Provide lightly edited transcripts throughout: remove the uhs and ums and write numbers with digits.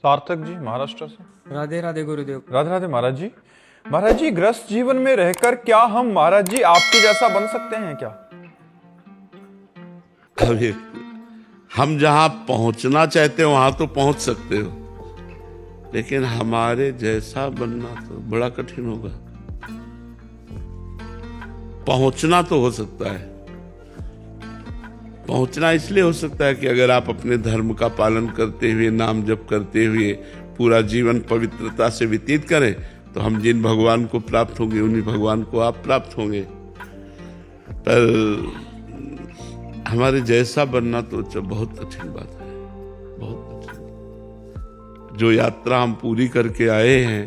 सार्थक जी महाराष्ट्र से। राधे राधे गुरुदेव। राधे राधे महाराज जी। महाराज जी, गृहस्थ जीवन में रहकर क्या हम महाराज जी आपके जैसा बन सकते हैं क्या? अभी हम जहां पहुंचना चाहते हो वहां तो पहुंच सकते हो, लेकिन हमारे जैसा बनना तो बड़ा कठिन होगा। पहुंचना तो हो सकता है, पहुंचना इसलिए हो सकता है कि अगर आप अपने धर्म का पालन करते हुए, नाम जप करते हुए पूरा जीवन पवित्रता से व्यतीत करें, तो हम जिन भगवान को प्राप्त होंगे उन्हीं भगवान को आप प्राप्त होंगे। पर हमारे जैसा बनना तो बहुत कठिन बात है, बहुत कठिन। जो यात्रा हम पूरी करके आए हैं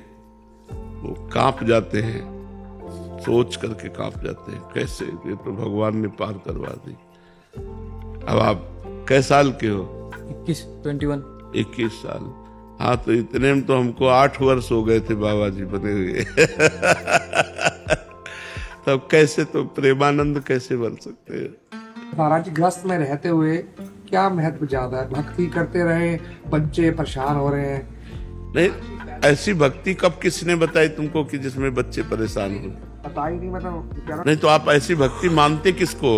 वो कांप जाते हैं, सोच करके कांप जाते हैं, कैसे ये तो भगवान ने पार करवा दी। अब आप कै साल के हो? 21 साल। हाँ, तो इतने में तो हमको 8 वर्ष हो गए थे बाबा जी बने हुए। तब कैसे तो प्रेमानंद कैसे बन सकते हैं? महाराज जी, गृहस्थ में रहते हुए क्या महत्व ज्यादा है? भक्ति करते रहे, बच्चे परेशान हो रहे हैं। नहीं, ऐसी भक्ति कब किसने बताई तुमको कि जिसमें बच्चे परेशान हो? पता ही नहीं, मतलब नहीं तो आप ऐसी भक्ति मानते किसको?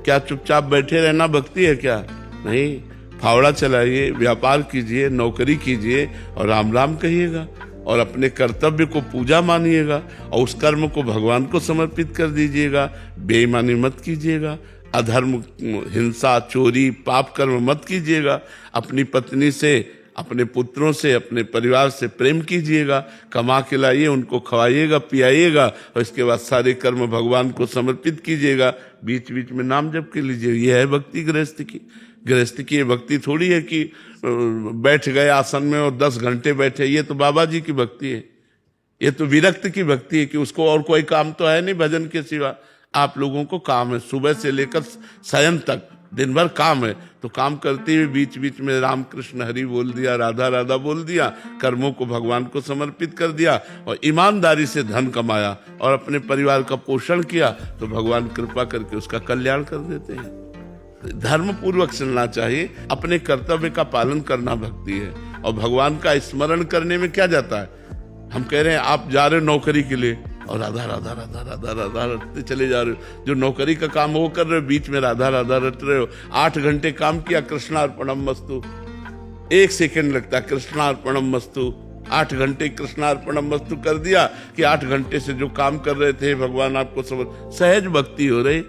क्या चुपचाप बैठे रहना भक्ति है क्या? नहीं, फावड़ा चलाइए, व्यापार कीजिए, नौकरी कीजिए और राम राम कहिएगा और अपने कर्तव्य को पूजा मानिएगा और उस कर्म को भगवान को समर्पित कर दीजिएगा। बेईमानी मत कीजिएगा, अधर्म, हिंसा, चोरी, पाप कर्म मत कीजिएगा। अपनी पत्नी से, अपने पुत्रों से, अपने परिवार से प्रेम कीजिएगा, कमा के लाइए, उनको खवाइएगा, पियाइएगा और इसके बाद सारे कर्म भगवान को समर्पित कीजिएगा। बीच बीच में नाम जप के लीजिए। यह है भक्ति गृहस्थ की। गृहस्थ की ये भक्ति थोड़ी है कि बैठ गए आसन में और 10 घंटे बैठे। ये तो बाबा जी की भक्ति है, ये तो विरक्त की भक्ति है कि उसको और कोई काम तो है नहीं भजन के सिवा। आप लोगों को काम है, सुबह से लेकर शयन तक दिन भर काम है, तो काम करते हुए बीच बीच में राम कृष्ण हरि बोल दिया, राधा राधा बोल दिया, कर्मों को भगवान को समर्पित कर दिया और ईमानदारी से धन कमाया और अपने परिवार का पोषण किया, तो भगवान कृपा करके उसका कल्याण कर देते हैं। धर्म पूर्वक चलना चाहिए, अपने कर्तव्य का पालन करना भक्ति है। और भगवान का स्मरण करने में क्या जाता है? हम कह रहे हैं आप जा रहे हो नौकरी के लिए और राधा राधा राधा राधा राधा रटते चले जा रहे हो। जो नौकरी का काम वो कर रहे हो, बीच में राधा राधा रट रहे हो। 8 घंटे काम किया, कृष्णार्पणम मस्तु, 1 सेकंड लगता है कृष्णार्पणम मस्तु। 8 घंटे कृष्णार्पणम मस्तु कर दिया कि 8 घंटे से जो काम कर रहे थे भगवान आपको समझ, सहज भक्ति हो रही।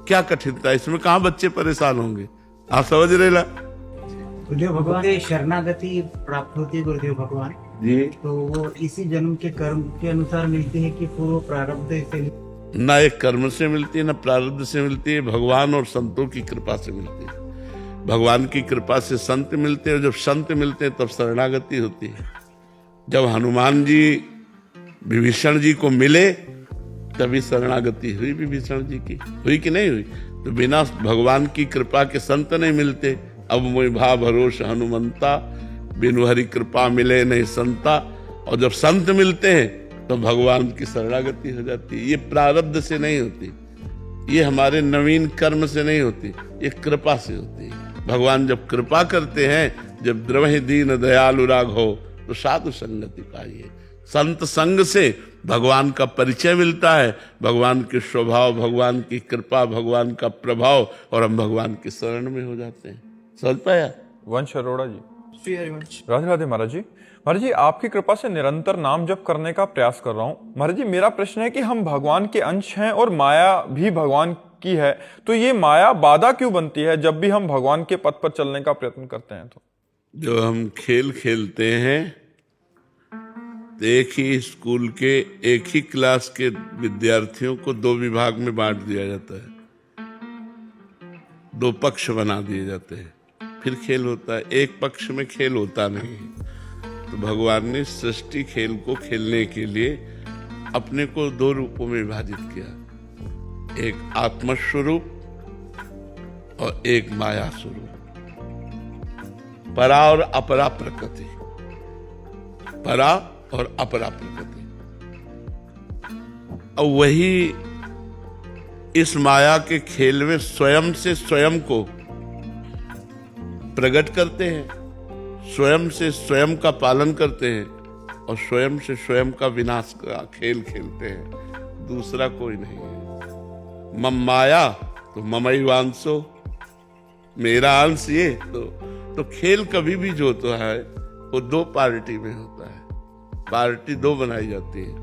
क्या कठिनता इसमें? कहाँ बच्चे परेशान होंगे? आप समझ रहे ना? गुरुदेव भगवान से शरणागति प्राप्त होती है गुरुदेव भगवान जी, तो वो इसी जन्म के कर्म के अनुसार मिलती है कि पूर्व प्रारब्ध से? ना एक कर्म से मिलती है, ना प्रारब्ध से मिलती है, भगवान और संतों की कृपा से मिलती है। भगवान की कृपा से संत मिलते हैं, जब संत मिलते हैं तब शरणागति होती है। जब हनुमान जी विभीषण जी को मिले तभी शरणागति हुई विभीषण जी की। हुई कि नहीं हुई? तो बिना भगवान की कृपा के संत नहीं मिलते। अब मोहि भा भरोस हनुमंता, बिनु हरि कृपा मिले नहीं संता। और जब संत मिलते हैं तो भगवान की शरणागति हो जाती है। ये प्रारब्ध से नहीं होती, ये हमारे नवीन कर्म से नहीं होती, ये कृपा से होती है। भगवान जब कृपा करते हैं, जब द्रवहि दीन दयालु राघो, तो साधु संगति पाइए। संत संग से भगवान का परिचय मिलता है, भगवान के स्वभाव, भगवान की कृपा, भगवान का प्रभाव, और हम भगवान की शरण में हो जाते हैं। समझ पाया? वंश अरोड़ा जी। राधे राधे महाराज जी। महाराज जी, आपकी कृपा से निरंतर नाम जप करने का प्रयास कर रहा हूँ। महाराज जी, मेरा प्रश्न है कि हम भगवान के अंश हैं और माया भी भगवान की है, तो ये माया बाधा क्यों बनती है जब भी हम भगवान के पथ पर चलने का प्रयत्न करते हैं? तो जो हम खेल खेलते हैं, एक ही स्कूल के एक ही क्लास के विद्यार्थियों को 2 विभाग में बांट दिया जाता है, 2 पक्ष बना दिए जाते हैं, फिर खेल होता है। एक पक्ष में खेल होता नहीं। तो भगवान ने सृष्टि खेल को खेलने के लिए अपने को 2 रूपों में विभाजित किया, एक आत्मस्वरूप और एक माया स्वरूप। परा और अपरा प्रकृति, परा और अपरा प्रकृति। और वही इस माया के खेल में स्वयं से स्वयं को प्रकट करते हैं। स्वयं से स्वयं का पालन करते हैं और स्वयं से स्वयं का विनाश का खेल खेलते हैं, दूसरा कोई नहीं है। मम माया तो ममैवांशो, मेरा अंश ये तो खेल कभी भी जो होता है वो दो पार्टी में होता है। पार्टी दो बनाई जाती है,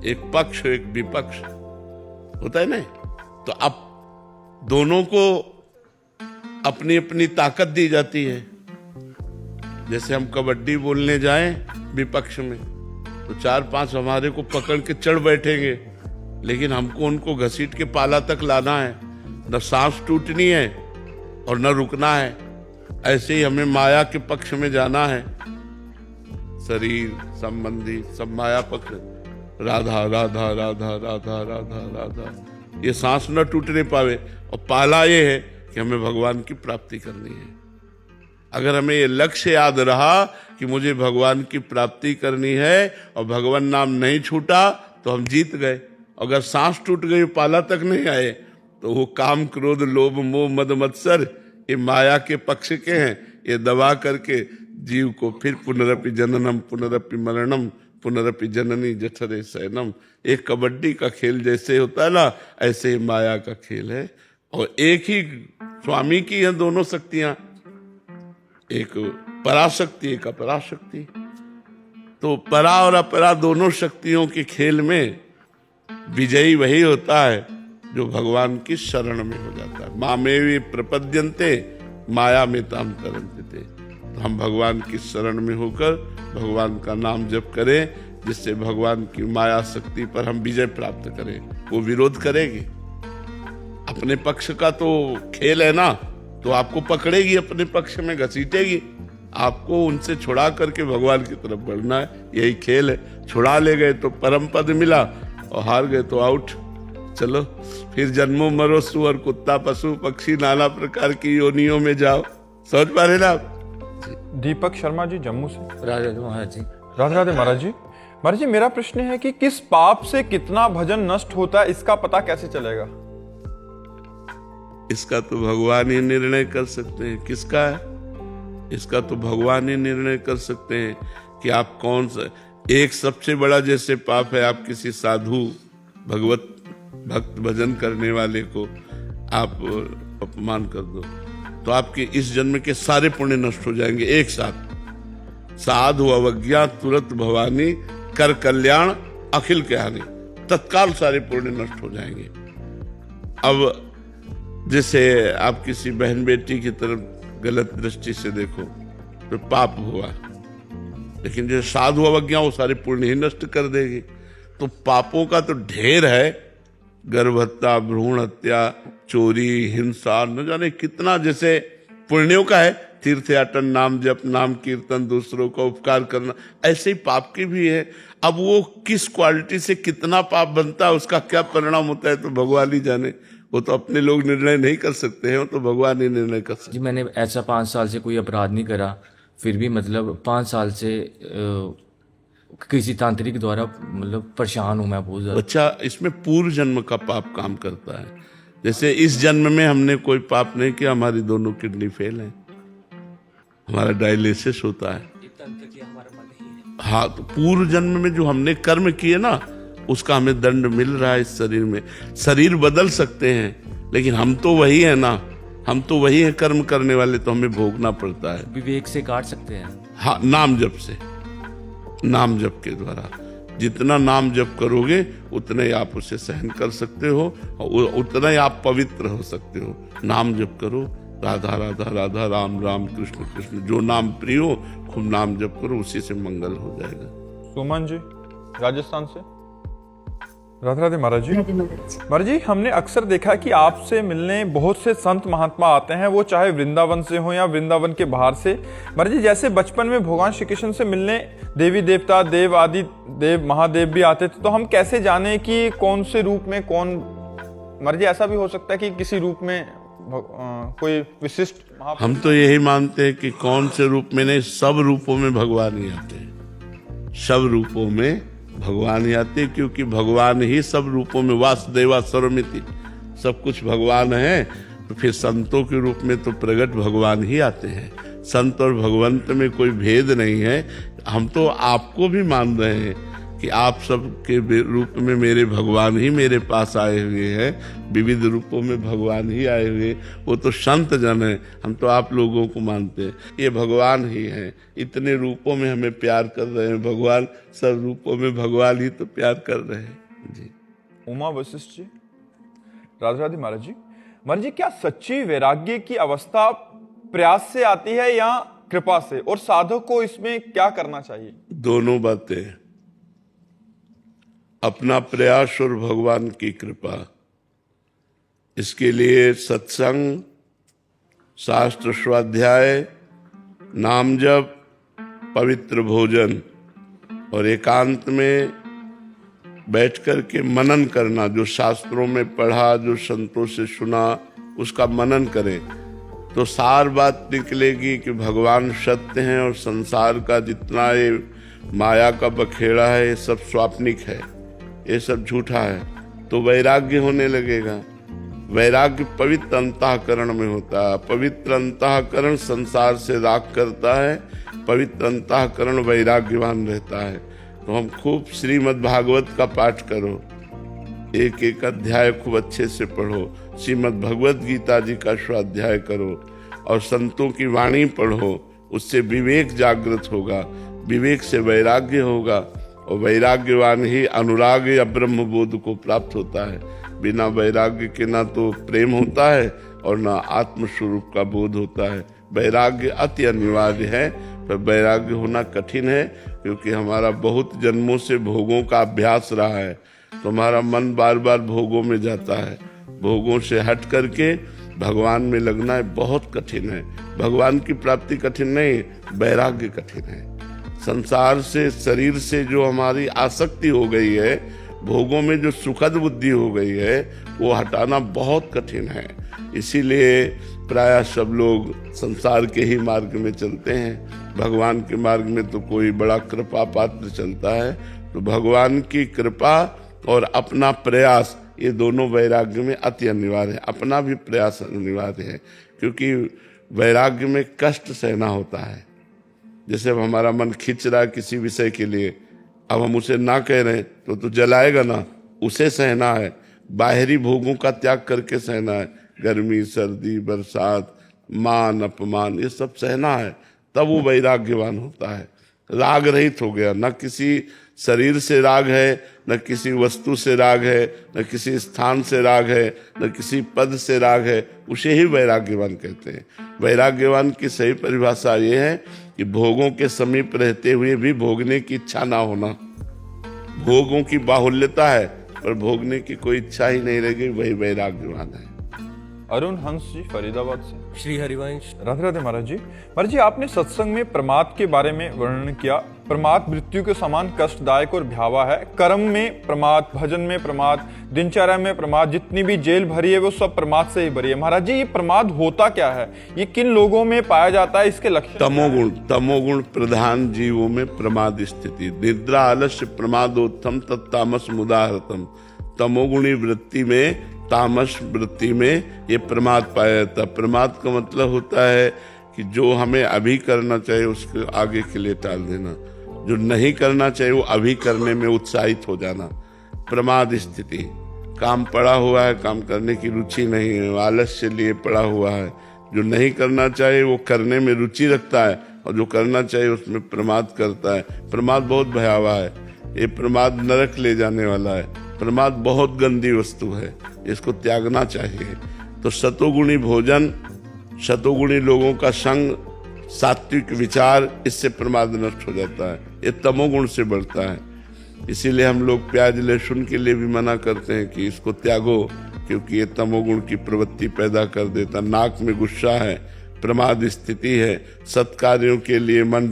एक पक्ष एक विपक्ष होता है नहीं। तो अब दोनों को अपनी अपनी ताकत दी जाती है। जैसे हम कबड्डी बोलने जाएं विपक्ष में तो 4-5 हमारे को पकड़ के चढ़ बैठेंगे, लेकिन हमको उनको घसीट के पाला तक लाना है, न सांस टूटनी है और न रुकना है। ऐसे ही हमें माया के पक्ष में जाना है। शरीर संबंधी सब माया पक्ष, राधा राधा राधा राधा राधा राधा, ये सांस न टूटने पावे। और पाला ये है कि हमें भगवान की प्राप्ति करनी है। अगर हमें ये लक्ष्य याद रहा कि मुझे भगवान की प्राप्ति करनी है और भगवान नाम नहीं छूटा तो हम जीत गए। अगर सांस टूट गई, पाला तक नहीं आए, तो वो काम क्रोध लोभ मोह मद मत्सर ये माया के पक्ष के हैं। ये दबा करके जीव को फिर पुनरपि जननम पुनरपि मरणम पुनरपि जननी जठरे शयनम, एक कबड्डी का खेल जैसे होता है ना, ऐसे ही माया का खेल है। और एक ही स्वामी की हैं दोनों शक्तियां, एक पराशक्ति एक अपराशक्ति। तो परा और अपरा दोनों शक्तियों के खेल में विजयी वही होता है जो भगवान की शरण में हो जाता है। मामेवे प्रपद्यन्ते माया में ताम तरन्ते। तो हम भगवान की शरण में होकर भगवान का नाम जप करें, जिससे भगवान की माया शक्ति पर हम विजय प्राप्त करें। वो विरोध करेगी, अपने पक्ष का तो खेल है ना, तो आपको पकड़ेगी, अपने पक्ष में घसीटेगी। आपको उनसे छुड़ा करके भगवान की तरफ बढ़ना है, यही खेल है। छुड़ा ले गए तो परम पद मिला और हार गए तो आउट। चलो फिर जन्मों मरो सुअर कुत्ता पशु पक्षी नाना प्रकार की योनियों में जाओ। समझ पा रहे ना आप? दीपक शर्मा जी जम्मू से। राधे महाराज जी। राधे राधे महाराज जी। महाराज जी, मेरा प्रश्न है कि किस पाप से कितना भजन नष्ट होता है, इसका पता कैसे चलेगा? इसका तो भगवान ही निर्णय कर सकते हैं। किसका है? इसका तो भगवान ही निर्णय कर सकते हैं कि आप कौन सा। एक सबसे बड़ा जैसे पाप है, आप किसी साधु भगवत भक्त भजन करने वाले को आप अपमान कर दो, तो आपके इस जन्म के सारे पुण्य नष्ट हो जाएंगे एक साथ। साधु अवज्ञा तुरंत भवानी कर कल्याण अखिल के हानि, तत्काल सारे पुण्य नष्ट हो जाएंगे। अब जैसे आप किसी बहन बेटी की तरफ गलत दृष्टि से देखो तो पाप हुआ, लेकिन जो साधु अवज्ञा वो सारे पुण्य ही नष्ट कर देगी। तो पापों का तो ढेर है, गर्भ हत्या, भ्रूण हत्या, चोरी, हिंसा, न जाने कितना। जैसे पुण्यों का है तीर्थ याटन, नाम जप, नाम कीर्तन, दूसरों का उपकार करना, ऐसे ही पाप की भी है। अब वो किस क्वालिटी से कितना पाप बनता है, उसका क्या परिणाम होता है, तो भगवान ही जाने। वो तो अपने लोग निर्णय नहीं कर सकते हैं, वो तो भगवान ही निर्णय कर सकते जी मैंने ऐसा 5 साल से कोई अपराध नहीं करा, फिर भी मतलब 5 साल से किसी तांत्रिक द्वारा मतलब परेशान हूं मैं बहुत ज्यादा। बच्चा, इसमें पूर्व जन्म का पाप काम करता है। जैसे इस जन्म में हमने कोई पाप नहीं किया, हमारी दोनों किडनी फेल है, हमारा डायलिसिस होता है। हाँ, तो पूर्व जन्म में जो हमने कर्म किए ना, उसका हमें दंड मिल रहा है इस शरीर में। शरीर बदल सकते हैं, लेकिन हम तो वही है ना, हम तो वही है कर्म करने वाले, तो हमें भोगना पड़ता है। विवेक से काट सकते हैं। हाँ, नाम जप से, नाम जप के द्वारा जितना नाम जप करोगे उतना ही आप उसे सहन कर सकते हो और उतना ही आप पवित्र हो सकते हो। नाम जप करो, राधा राधा राधा, राम राम कृष्ण कृष्ण, जो नाम प्रिय हो खूब नाम जप करो, उसी से मंगल हो जाएगा। सुमन जी राजस्थान से। राधे राधे महाराज जी। महाराज जी, हमने अक्सर देखा कि आपसे मिलने बहुत से संत महात्मा आते हैं, वो चाहे वृंदावन से हो या वृंदावन के बाहर से। महाराज जी, जैसे बचपन में भगवान श्री कृष्ण से मिलने देवी देवता, देव आदि देव महादेव भी आते थे, तो हम कैसे जाने कि कौन से रूप में कौन? महाराज जी, ऐसा भी हो सकता है कि किसी रूप में कोई विशिष्ट हम तो यही मानते हैं कि कौन से रूप में नहीं, सब रूपों में भगवान ही आते हैं। सब रूपों में भगवान ही आते हैं, क्योंकि भगवान ही सब रूपों में, वासुदेवा सर्वमिति, सब कुछ भगवान है। तो फिर संतों के रूप में तो प्रगट भगवान ही आते हैं। संत और भगवंत में कोई भेद नहीं है। हम तो आपको भी मान रहे हैं कि आप सब के रूप में मेरे भगवान ही मेरे पास आए हुए हैं, विविध रूपों में भगवान ही आए हुए। वो तो संत जन है, हम तो आप लोगों को मानते हैं। ये भगवान ही हैं, इतने रूपों में हमें प्यार कर रहे हैं भगवान, सब रूपों में भगवान ही तो प्यार कर रहे हैं जी। उमा वशिष्ठ जी, राधे राधे महाराज जी। महाराज जी, क्या सच्ची वैराग्य की अवस्था प्रयास से आती है या कृपा से, और साधक को इसमें क्या करना चाहिए? दोनों बातें, अपना प्रयास और भगवान की कृपा। इसके लिए सत्संग, शास्त्र स्वाध्याय, नाम जप, पवित्र भोजन और एकांत में बैठ कर के मनन करना। जो शास्त्रों में पढ़ा, जो संतों से सुना, उसका मनन करें तो सार बात निकलेगी कि भगवान सत्य हैं और संसार का जितना ये माया का बखेड़ा है ये सब स्वाप्निक है, ये सब झूठा है। तो वैराग्य होने लगेगा। वैराग्य पवित्र अंतःकरण में होता है। पवित्र अंतःकरण संसार से राग करता है, पवित्र अंतःकरण वैराग्यवान रहता है। तो हम खूब श्रीमद् भागवत का पाठ करो, एक एक अध्याय खूब अच्छे से पढ़ो, श्रीमद् भगवत गीता जी का स्वाध्याय करो और संतों की वाणी पढ़ो। उससे विवेक जागृत होगा, विवेक से वैराग्य होगा और वैराग्यवान ही अनुराग या ब्रह्म बोध को प्राप्त होता है। बिना वैराग्य के ना तो प्रेम होता है और ना आत्मस्वरूप का बोध होता है। वैराग्य अति अनिवार्य है, पर वैराग्य होना कठिन है क्योंकि हमारा बहुत जन्मों से भोगों का अभ्यास रहा है। तो हमारा मन बार बार भोगों में जाता है। भोगों से हट करके भगवान में लगना है बहुत कठिन है। भगवान की प्राप्ति कठिन नहीं, वैराग्य कठिन है। संसार से, शरीर से जो हमारी आसक्ति हो गई है, भोगों में जो सुखद बुद्धि हो गई है, वो हटाना बहुत कठिन है। इसीलिए प्रायः सब लोग संसार के ही मार्ग में चलते हैं। भगवान के मार्ग में तो कोई बड़ा कृपा पात्र चलता है। तो भगवान की कृपा और अपना प्रयास, ये दोनों वैराग्य में अति अनिवार्य है। अपना भी प्रयास अनिवार्य है क्योंकि वैराग्य में कष्ट सहना होता है। जैसे अब हमारा मन खिंच रहा है किसी विषय के लिए, अब हम उसे ना कह रहे हैं तो जलाएगा ना, उसे सहना है। बाहरी भोगों का त्याग करके सहना है। गर्मी, सर्दी, बरसात, मान अपमान, ये सब सहना है, तब वो वैराग्यवान होता है। राग रहित हो गया, न किसी शरीर से राग है, न किसी वस्तु से राग है, न किसी स्थान से राग है, न किसी पद से राग है, उसे ही वैराग्यवान कहते हैं। वैराग्यवान की सही परिभाषा ये है कि भोगों के समीप रहते हुए भी भोगने की इच्छा ना होना। भोगों की बाहुल्यता है पर भोगने की कोई इच्छा ही नहीं रह गई, वही वैराग्यवान है। अरुण हंस जी, फरीदाबाद से। श्री हरिवंश। राधे राधे महाराज जी। महाराज जी, आपने सत्संग में प्रमाद के बारे में वर्णन किया। प्रमाद मृत्यु के समान कष्टदायक और भयावह है। कर्म में प्रमाद, भजन में प्रमाद, दिनचर्या में प्रमाद, जितनी भी जेल भरी है वो सब प्रमाद से ही भरी है। महाराज जी, ये प्रमाद होता क्या है? ये किन लोगों में पाया जाता है? इसके लक्षण? तमोगुण प्रधान जीवों में प्रमाद स्थिति। निद्रा आलस्य प्रमादोत्थम तत्तामस मुदाहृतम। तमोगुणी वृत्ति में, तामस वृत्ति में ये प्रमाद पाया जाता है। प्रमाद का मतलब होता है कि जो हमें अभी करना चाहिए उसके आगे के लिए टाल देना, जो नहीं करना चाहिए वो अभी करने में उत्साहित हो जाना, प्रमाद स्थिति। काम पड़ा हुआ है, काम करने की रुचि नहीं है, आलस्य लिए पड़ा हुआ है। जो नहीं करना चाहिए वो करने में रुचि रखता है और जो करना चाहिए उसमें प्रमाद करता है। प्रमाद बहुत भयावह है। ये प्रमाद नरक ले जाने वाला है। प्रमाद बहुत गंदी वस्तु है, इसको त्यागना चाहिए। तो सतोगुणी भोजन, सतोगुणी लोगों का संग, सात्विक विचार, इससे प्रमाद नष्ट हो जाता है। ये तमोगुण से बढ़ता है। इसीलिए हम लोग प्याज लहसुन के लिए भी मना करते हैं कि इसको त्यागो, क्योंकि ये तमोगुण की प्रवृत्ति पैदा कर देता। नाक में गुस्सा है, प्रमाद स्थिति है। सत्कार्यों के लिए मन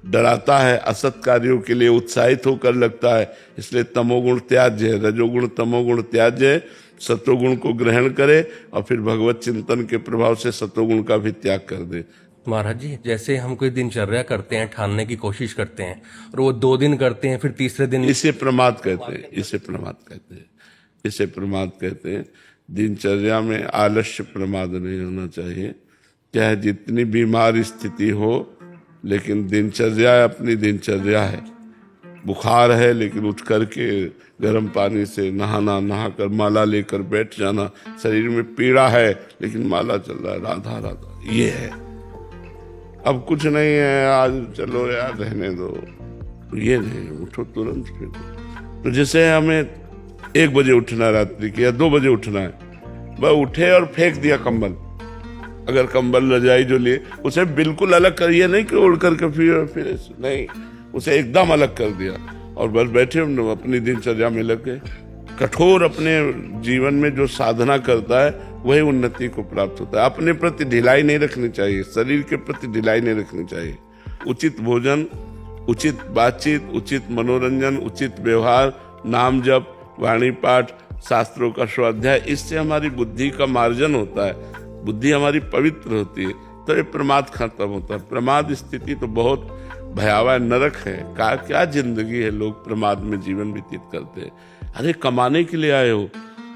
डराता है, असत कार्यों के लिए उत्साहित होकर लगता है। इसलिए तमोगुण त्याज्य है, रजोगुण तमोगुण त्याज्य है। सतोगुण को ग्रहण करे और फिर भगवत चिंतन के प्रभाव से सतोगुण का भी त्याग कर दे। महाराज जी, जैसे हम कोई दिनचर्या करते हैं, ठानने की कोशिश करते हैं और वो 2 दिन करते हैं, फिर तीसरे दिन इसे प्रमाद कहते हैं। इसे प्रमाद कहते हैं। इसे प्रमाद कहते हैं। दिनचर्या में आलस्य प्रमाद नहीं होना चाहिए। चाहे जितनी बीमार स्थिति हो, लेकिन दिनचर्या अपनी दिनचर्या है। बुखार है लेकिन उठ करके गर्म पानी से नहाना, नहाकर माला लेकर बैठ जाना। शरीर में पीड़ा है लेकिन माला चल रहा है, राधा राधा, ये है। अब कुछ नहीं है, आज चलो यार रहने दो, ये नहीं, उठो तुरंत फिर। तो जैसे हमें 1 बजे उठना रात्रि के या 2 बजे उठना है, वह उठे और फेंक दिया कंबल। अगर कंबल रजाई जो लिए उसे बिल्कुल अलग करिए, नहीं कि उड़ करके फिर नहीं, उसे एकदम अलग कर दिया और बस बैठे अपनी दिनचर्या में लग गए। कठोर अपने जीवन में जो साधना करता है वही उन्नति को प्राप्त होता है। अपने प्रति ढिलाई नहीं रखनी चाहिए, शरीर के प्रति ढिलाई नहीं रखनी चाहिए। उचित भोजन, उचित बातचीत, उचित मनोरंजन, उचित व्यवहार, नाम जप, वाणी पाठ, शास्त्रों का स्वाध्याय, इससे हमारी बुद्धि का मार्जन होता है, बुद्धि हमारी पवित्र होती है, तो ये प्रमाद खत्म होता है। प्रमाद स्थिति तो बहुत भयावह नरक है। क्या जिंदगी है, लोग प्रमाद में जीवन व्यतीत करते हैं। अरे कमाने के लिए आए हो,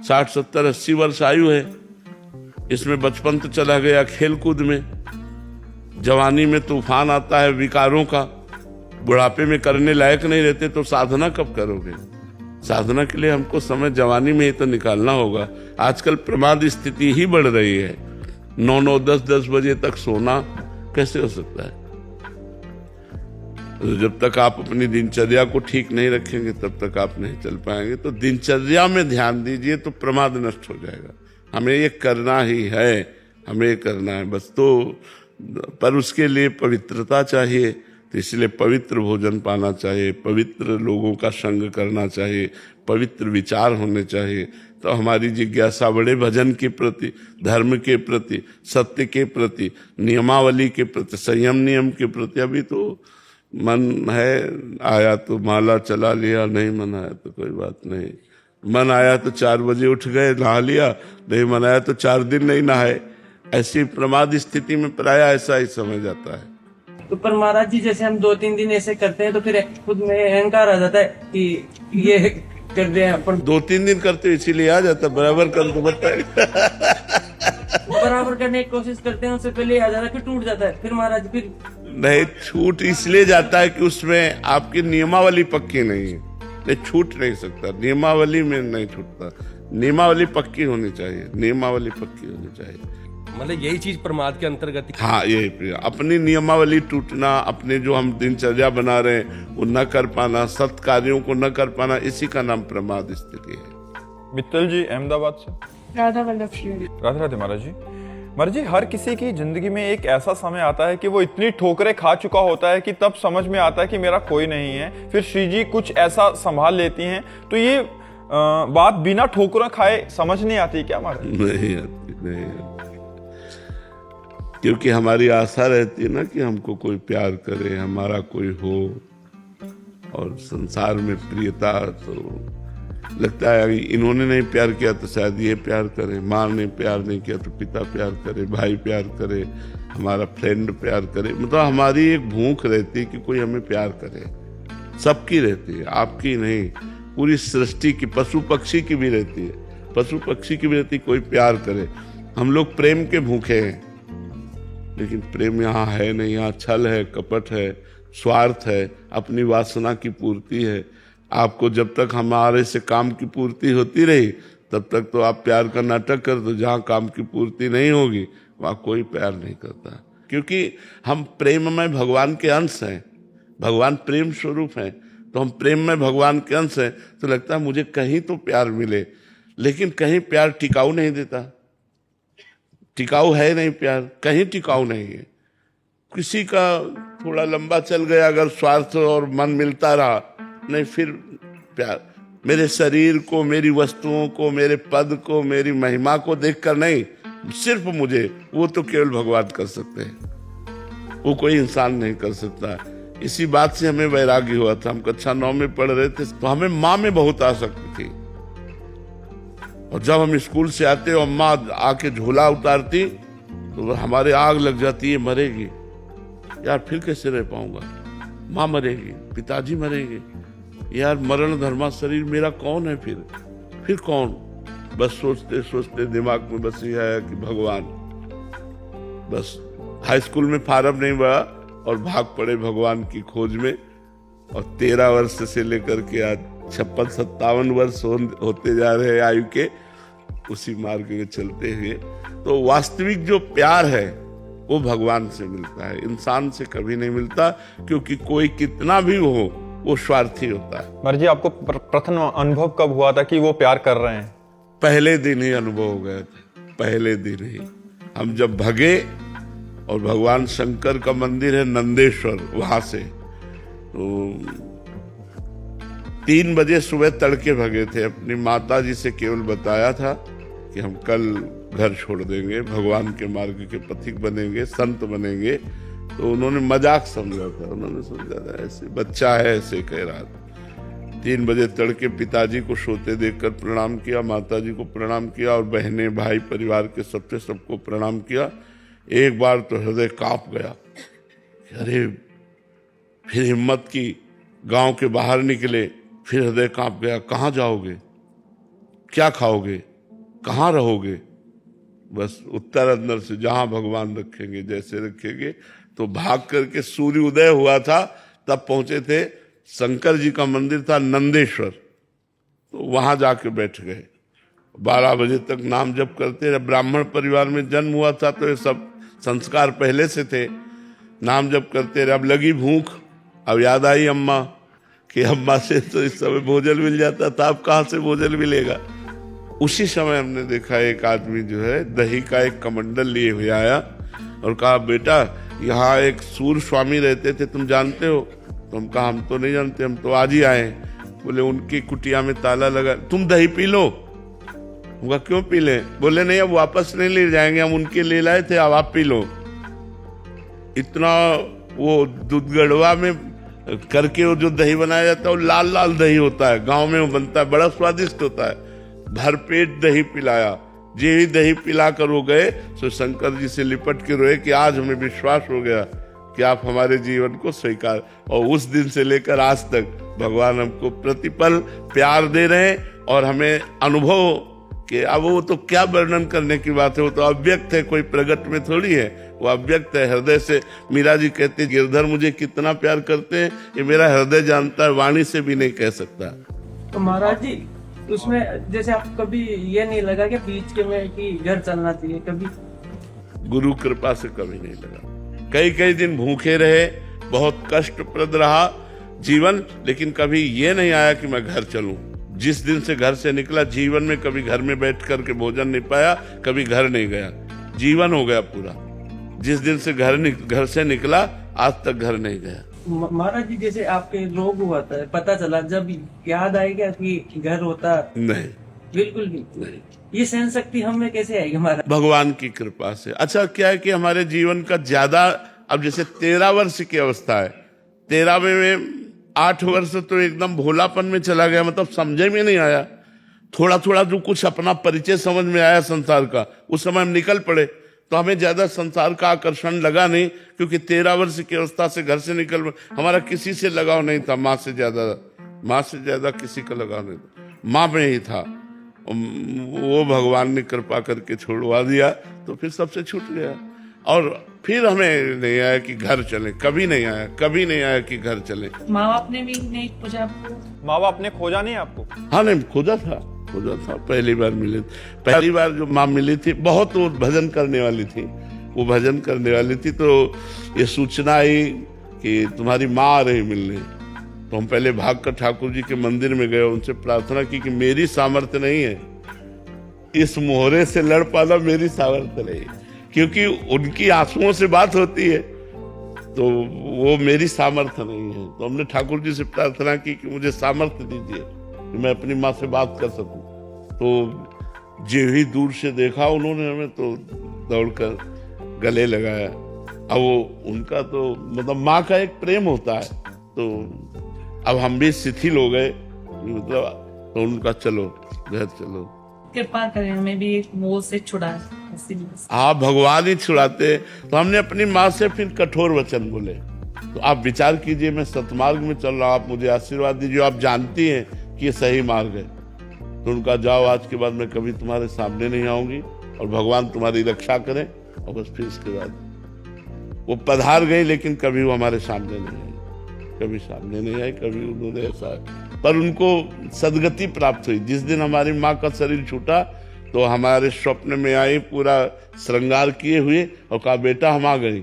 60, 70, 80 वर्ष आयु है, इसमें बचपन तो चला गया खेल कूद में, जवानी में तूफान आता है विकारों का, बुढ़ापे में करने लायक नहीं रहते, तो साधना कब करोगे? साधना के लिए हमको समय जवानी में ही तो निकालना होगा। आजकल प्रमाद स्थिति ही बढ़ रही है। 9-9, 10-10 बजे तक सोना कैसे हो सकता है? जब तक आप अपनी दिनचर्या को ठीक नहीं रखेंगे तब तक आप नहीं चल पाएंगे। तो दिनचर्या में ध्यान दीजिए तो प्रमाद नष्ट हो जाएगा। हमें ये करना ही है, हमें ये करना है बस। तो पर उसके लिए पवित्रता चाहिए, तो इसलिए पवित्र भोजन पाना चाहिए, पवित्र लोगों का संग करना चाहिए, पवित्र विचार होने चाहिए। तो हमारी जिज्ञासा बड़े भजन के प्रति, धर्म के प्रति, सत्य के प्रति, नियमावली के प्रति, संयम नियम के प्रति। अभी तो मन है, आया तो माला चला लिया, नहीं मन आया तो कोई बात नहीं। मन आया तो 4 बजे उठ गए, नहा लिया, नहीं मन आया तो 4 दिन नहीं नहाए। ऐसी प्रमाद स्थिति में प्राय ऐसा ही समझ जाता है। तो पर महाराज जी, जैसे हम 2-3 दिन ऐसे करते हैं तो फिर खुद में अहंकार आ जाता है कि ये कर रहे हैं अपन। 2-3 दिन करते हो इसीलिए आ जाता, बराबर कर दो बताए। बराबर करने की कोशिश करते हैं, उससे पहले आ जाता है, फिर टूट जाता है। फिर महाराज फिर नहीं, छूट इसलिए जाता है कि उसमें आपकी नियमावली पक्की नहीं है। नहीं, छूट नहीं सकता, नियमावली में नहीं छूटता। नियमावली पक्की होनी चाहिए, नियमावली पक्की होनी चाहिए। मतलब यही चीज प्रमाद के अंतर्गत ही। हाँ, यही प्रिय, अपनी नियमावली टूटना, अपने जो हम दिनचर्या बना रहे हैं वो न कर पाना, सत् कार्यों को न कर पाना, इसी का नाम प्रमाद स्थिति है। मित्तल जी अहमदाबाद से। राधा वल्लभ श्री। राधे राधे महाराज जी। महाराज जी, हर किसी की जिंदगी में एक ऐसा समय आता है कि वो इतनी ठोकरें खा चुका होता है कि तब समझ में आता है कि मेरा कोई नहीं है। फिर श्री जी कुछ ऐसा संभाल लेती हैं, तो ये बात बिना ठोकरें खाए समझ नहीं आती क्या महाराज? नहीं आती, नहीं आती, क्योंकि हमारी आशा रहती है ना कि हमको कोई प्यार करे, हमारा कोई हो, और संसार में प्रियता। तो लगता है इन्होंने नहीं प्यार किया तो शायद ये प्यार करे, माँ ने प्यार नहीं किया तो पिता प्यार करे, भाई प्यार करे, हमारा फ्रेंड प्यार करे। मतलब हमारी एक भूख रहती है कि कोई हमें प्यार करे। सबकी रहती है, आपकी नहीं, पूरी सृष्टि की, पशु पक्षी की भी रहती है, पशु पक्षी की भी रहती है, कोई प्यार करे। हम लोग प्रेम के भूखे हैं, लेकिन प्रेम यहाँ है नहीं। यहाँ छल है, कपट है, स्वार्थ है, अपनी वासना की पूर्ति है। आपको जब तक हमारे से काम की पूर्ति होती रही तब तक तो आप प्यार का नाटक कर दो। जहाँ काम की पूर्ति नहीं होगी वहाँ कोई प्यार नहीं करता, क्योंकि हम प्रेम में भगवान के अंश हैं। भगवान प्रेम स्वरूप हैं, तो हम प्रेम में भगवान के अंश हैं। तो लगता है मुझे कहीं तो प्यार मिले, लेकिन कहीं प्यार टिकाऊ नहीं देता। टिकाऊ है नहीं प्यार, कहीं टिकाऊ नहीं है। किसी का थोड़ा लंबा चल गया अगर स्वार्थ और मन मिलता रहा, नहीं फिर प्यार मेरे शरीर को, मेरी वस्तुओं को, मेरे पद को, मेरी महिमा को देखकर नहीं, सिर्फ मुझे, वो तो केवल भगवान कर सकते हैं, वो कोई इंसान नहीं कर सकता। इसी बात से हमें वैराग्य हुआ था। हम कक्षा 9 में पढ़ रहे थे, तो हमें माँ में बहुत आसक्ति थी, और जब हम स्कूल से आते और माँ आके झोला उतारती तो हमारे आग लग जाती है, मरेगी यार, फिर कैसे रह पाऊंगा, माँ मरेगी, पिताजी मरेंगे यार, मरण धर्मा शरीर मेरा कौन है फिर कौन? बस सोचते सोचते दिमाग में बस ये आया कि बस हाई स्कूल में फार्म नहीं भरा और भाग पड़े भगवान की खोज में। और 13 वर्ष से लेकर के आज 56-57 वर्ष होते जा रहे हैं आयु के, उसी मार्ग में चलते हुए। तो वास्तविक जो प्यार है वो भगवान से मिलता है, इंसान से कभी नहीं मिलता, क्योंकि कोई कितना भी हो वो स्वार्थी होता है। महाराज जी, आपको प्रथम अनुभव कब हुआ था कि वो प्यार कर रहे हैं? पहले दिन ही अनुभव हो गया था, पहले दिन ही। हम जब भगे, और भगवान शंकर का मंदिर है नंदेश्वर, वहां से तो 3 बजे सुबह तड़के भगे थे। अपनी माता जी से केवल बताया था कि हम कल घर छोड़ देंगे, भगवान के मार्ग के पथिक बनेंगे, संत बनेंगे। तो उन्होंने मजाक समझा था, उन्होंने समझा था ऐसे बच्चा है ऐसे कह रहा था। 3 बजे तड़के पिताजी को सोते देखकर प्रणाम किया, माता जी को प्रणाम किया, और बहने भाई परिवार के सबको प्रणाम किया। एक बार तो हृदय कांप गया, अरे फिर हिम्मत की, गांव के बाहर निकले, फिर हृदय कांप गया, कहाँ जाओगे, क्या खाओगे, कहाँ रहोगे? बस उत्तर अंदर से जहां भगवान रखेंगे, जैसे रखेंगे। तो भाग करके सूर्य उदय हुआ था तब पहुंचे थे, शंकर जी का मंदिर था नंदेश्वर, तो वहां जाके बैठ गए। 12 बजे तक नाम जप करते रहे। ब्राह्मण परिवार में जन्म हुआ था तो ये सब संस्कार पहले से थे, नाम जप करते रहे। अब लगी भूख, अब याद आई अम्मा कि अम्मा से तो इस समय भोजन मिल जाता था, अब कहाँ से भोजन मिलेगा। उसी समय हमने देखा एक आदमी जो है दही का एक कमंडल लिए हुए आया और कहा, बेटा यहाँ एक सूर स्वामी रहते थे, तुम जानते हो? तो हम कहा, हम तो नहीं जानते, हम तो आज ही आए। बोले उनकी कुटिया में ताला लगा, तुम दही पी लो। उनका क्यों पी ले? बोले नहीं, अब वापस नहीं ले जाएंगे, हम उनके ले लाए थे, अब आप पी लो। इतना वो दूध गढ़वा में करके वो जो दही बनाया जाता है वो लाल लाल दही होता है, गांव में वो बनता है, बड़ा स्वादिष्ट होता है। भरपेट दही पिलाया। जे ही दही पिला कर वो गए तो शंकर जी से लिपट के रोए कि आज हमें विश्वास हो गया कि आप हमारे जीवन को स्वीकार। और उस दिन से लेकर आज तक भगवान हमको प्रतिपल प्यार दे रहे हैं, और हमें अनुभव कि अब वो तो क्या वर्णन करने की बात है, वो तो अव्यक्त है, कोई प्रगट में थोड़ी है, वो अव्यक्त है, हृदय से। मीरा जी कहते गिरधर मुझे कितना प्यार करते हैं ये मेरा हृदय जानता है, वाणी से भी नहीं कह सकता। तो महाराज जी उसमें जैसे आप कभी ये नहीं लगा कि बीच के में कि घर चलना चाहिए? कभी गुरु कृपा से कभी नहीं लगा। कई दिन भूखे रहे, बहुत कष्टप्रद रहा जीवन, लेकिन कभी ये नहीं आया कि मैं घर चलूं। जिस दिन से घर से निकला, जीवन में कभी घर में बैठ करके भोजन नहीं पाया, कभी घर नहीं गया, जीवन हो गया पूरा। जिस दिन से घर से निकला आज तक घर नहीं गया। महाराज जी जैसे आपके रोग हुआ था, पता चला, जब याद आएगा कि घर होता? नहीं, बिल्कुल भी नहीं। ये सहन शक्ति हमें कैसे आएगी? हमारा भगवान की कृपा से। अच्छा क्या है कि हमारे जीवन का ज्यादा, अब जैसे 13 वर्ष की अवस्था है, 13 में 8 वर्ष तो एकदम भोलापन में चला गया, मतलब समझे में नहीं आया। थोड़ा थोड़ा जो कुछ अपना परिचय समझ में आया संसार का, उस समय हम निकल पड़े, तो हमें ज्यादा संसार का आकर्षण लगा नहीं, क्योंकि 13 वर्ष की अवस्था से घर से निकल, हमारा किसी से लगाव नहीं था, माँ से ज्यादा किसी का लगाव नहीं था, माँ में ही था। वो भगवान ने कृपा करके छोड़वा दिया, तो फिर सबसे छूट गया। और फिर हमें नहीं आया कि घर चले, कभी नहीं आया कि घर चले। माँ बाप ने भी नहीं पूछा आपको? माँ बाप ने खोजा नहीं आपको? हाँ नहीं, खोजा था। पहली बार मिले, पहली बार जो माँ मिली थी, बहुत वो भजन करने वाली थी, तो ये सूचना आई कि तुम्हारी माँ आ रही मिलने। तो हम पहले भागकर ठाकुर जी के मंदिर में गए, उनसे प्रार्थना की कि मेरी सामर्थ्य नहीं है, इस मोहरे से लड़ पाना मेरी सामर्थ्य नहीं, क्योंकि उनकी आंसुओं से बात होती है, तो वो मेरी सामर्थ्य नहीं है। तो हमने ठाकुर जी से प्रार्थना की कि मुझे सामर्थ्य दीजिए कि मैं अपनी माँ से बात कर सकूं। तो जो ही दूर से देखा उन्होंने हमें, तो दौड़कर गले लगाया। अब वो उनका तो मतलब माँ का एक प्रेम होता है, तो अब हम भी शिथिल हो गए, मतलब तो उनका चलो घर चलो, कृपा करें हमें भी एक मोह से छुड़ा। आप भगवान ही छुड़ाते। तो हमने अपनी माँ से फिर कठोर वचन बोले, तो आप विचार कीजिए, मैं सतमार्ग में चल रहा हूँ, आप मुझे आशीर्वाद दीजिए, आप जानती हैं कि ये सही मार्ग है। तो उनका जाओ, आज के बाद मैं कभी तुम्हारे सामने नहीं आऊंगी, और भगवान तुम्हारी रक्षा करें, और बस फिर उसके बाद वो पधार गई, लेकिन कभी वो हमारे सामने नहीं आई, कभी सामने नहीं आई, कभी उन्होंने ऐसा, पर उनको सदगति प्राप्त हुई। जिस दिन हमारी माँ का शरीर छूटा तो हमारे स्वप्न में आई, पूरा श्रृंगार किए हुए, और कहा बेटा हम आ गई।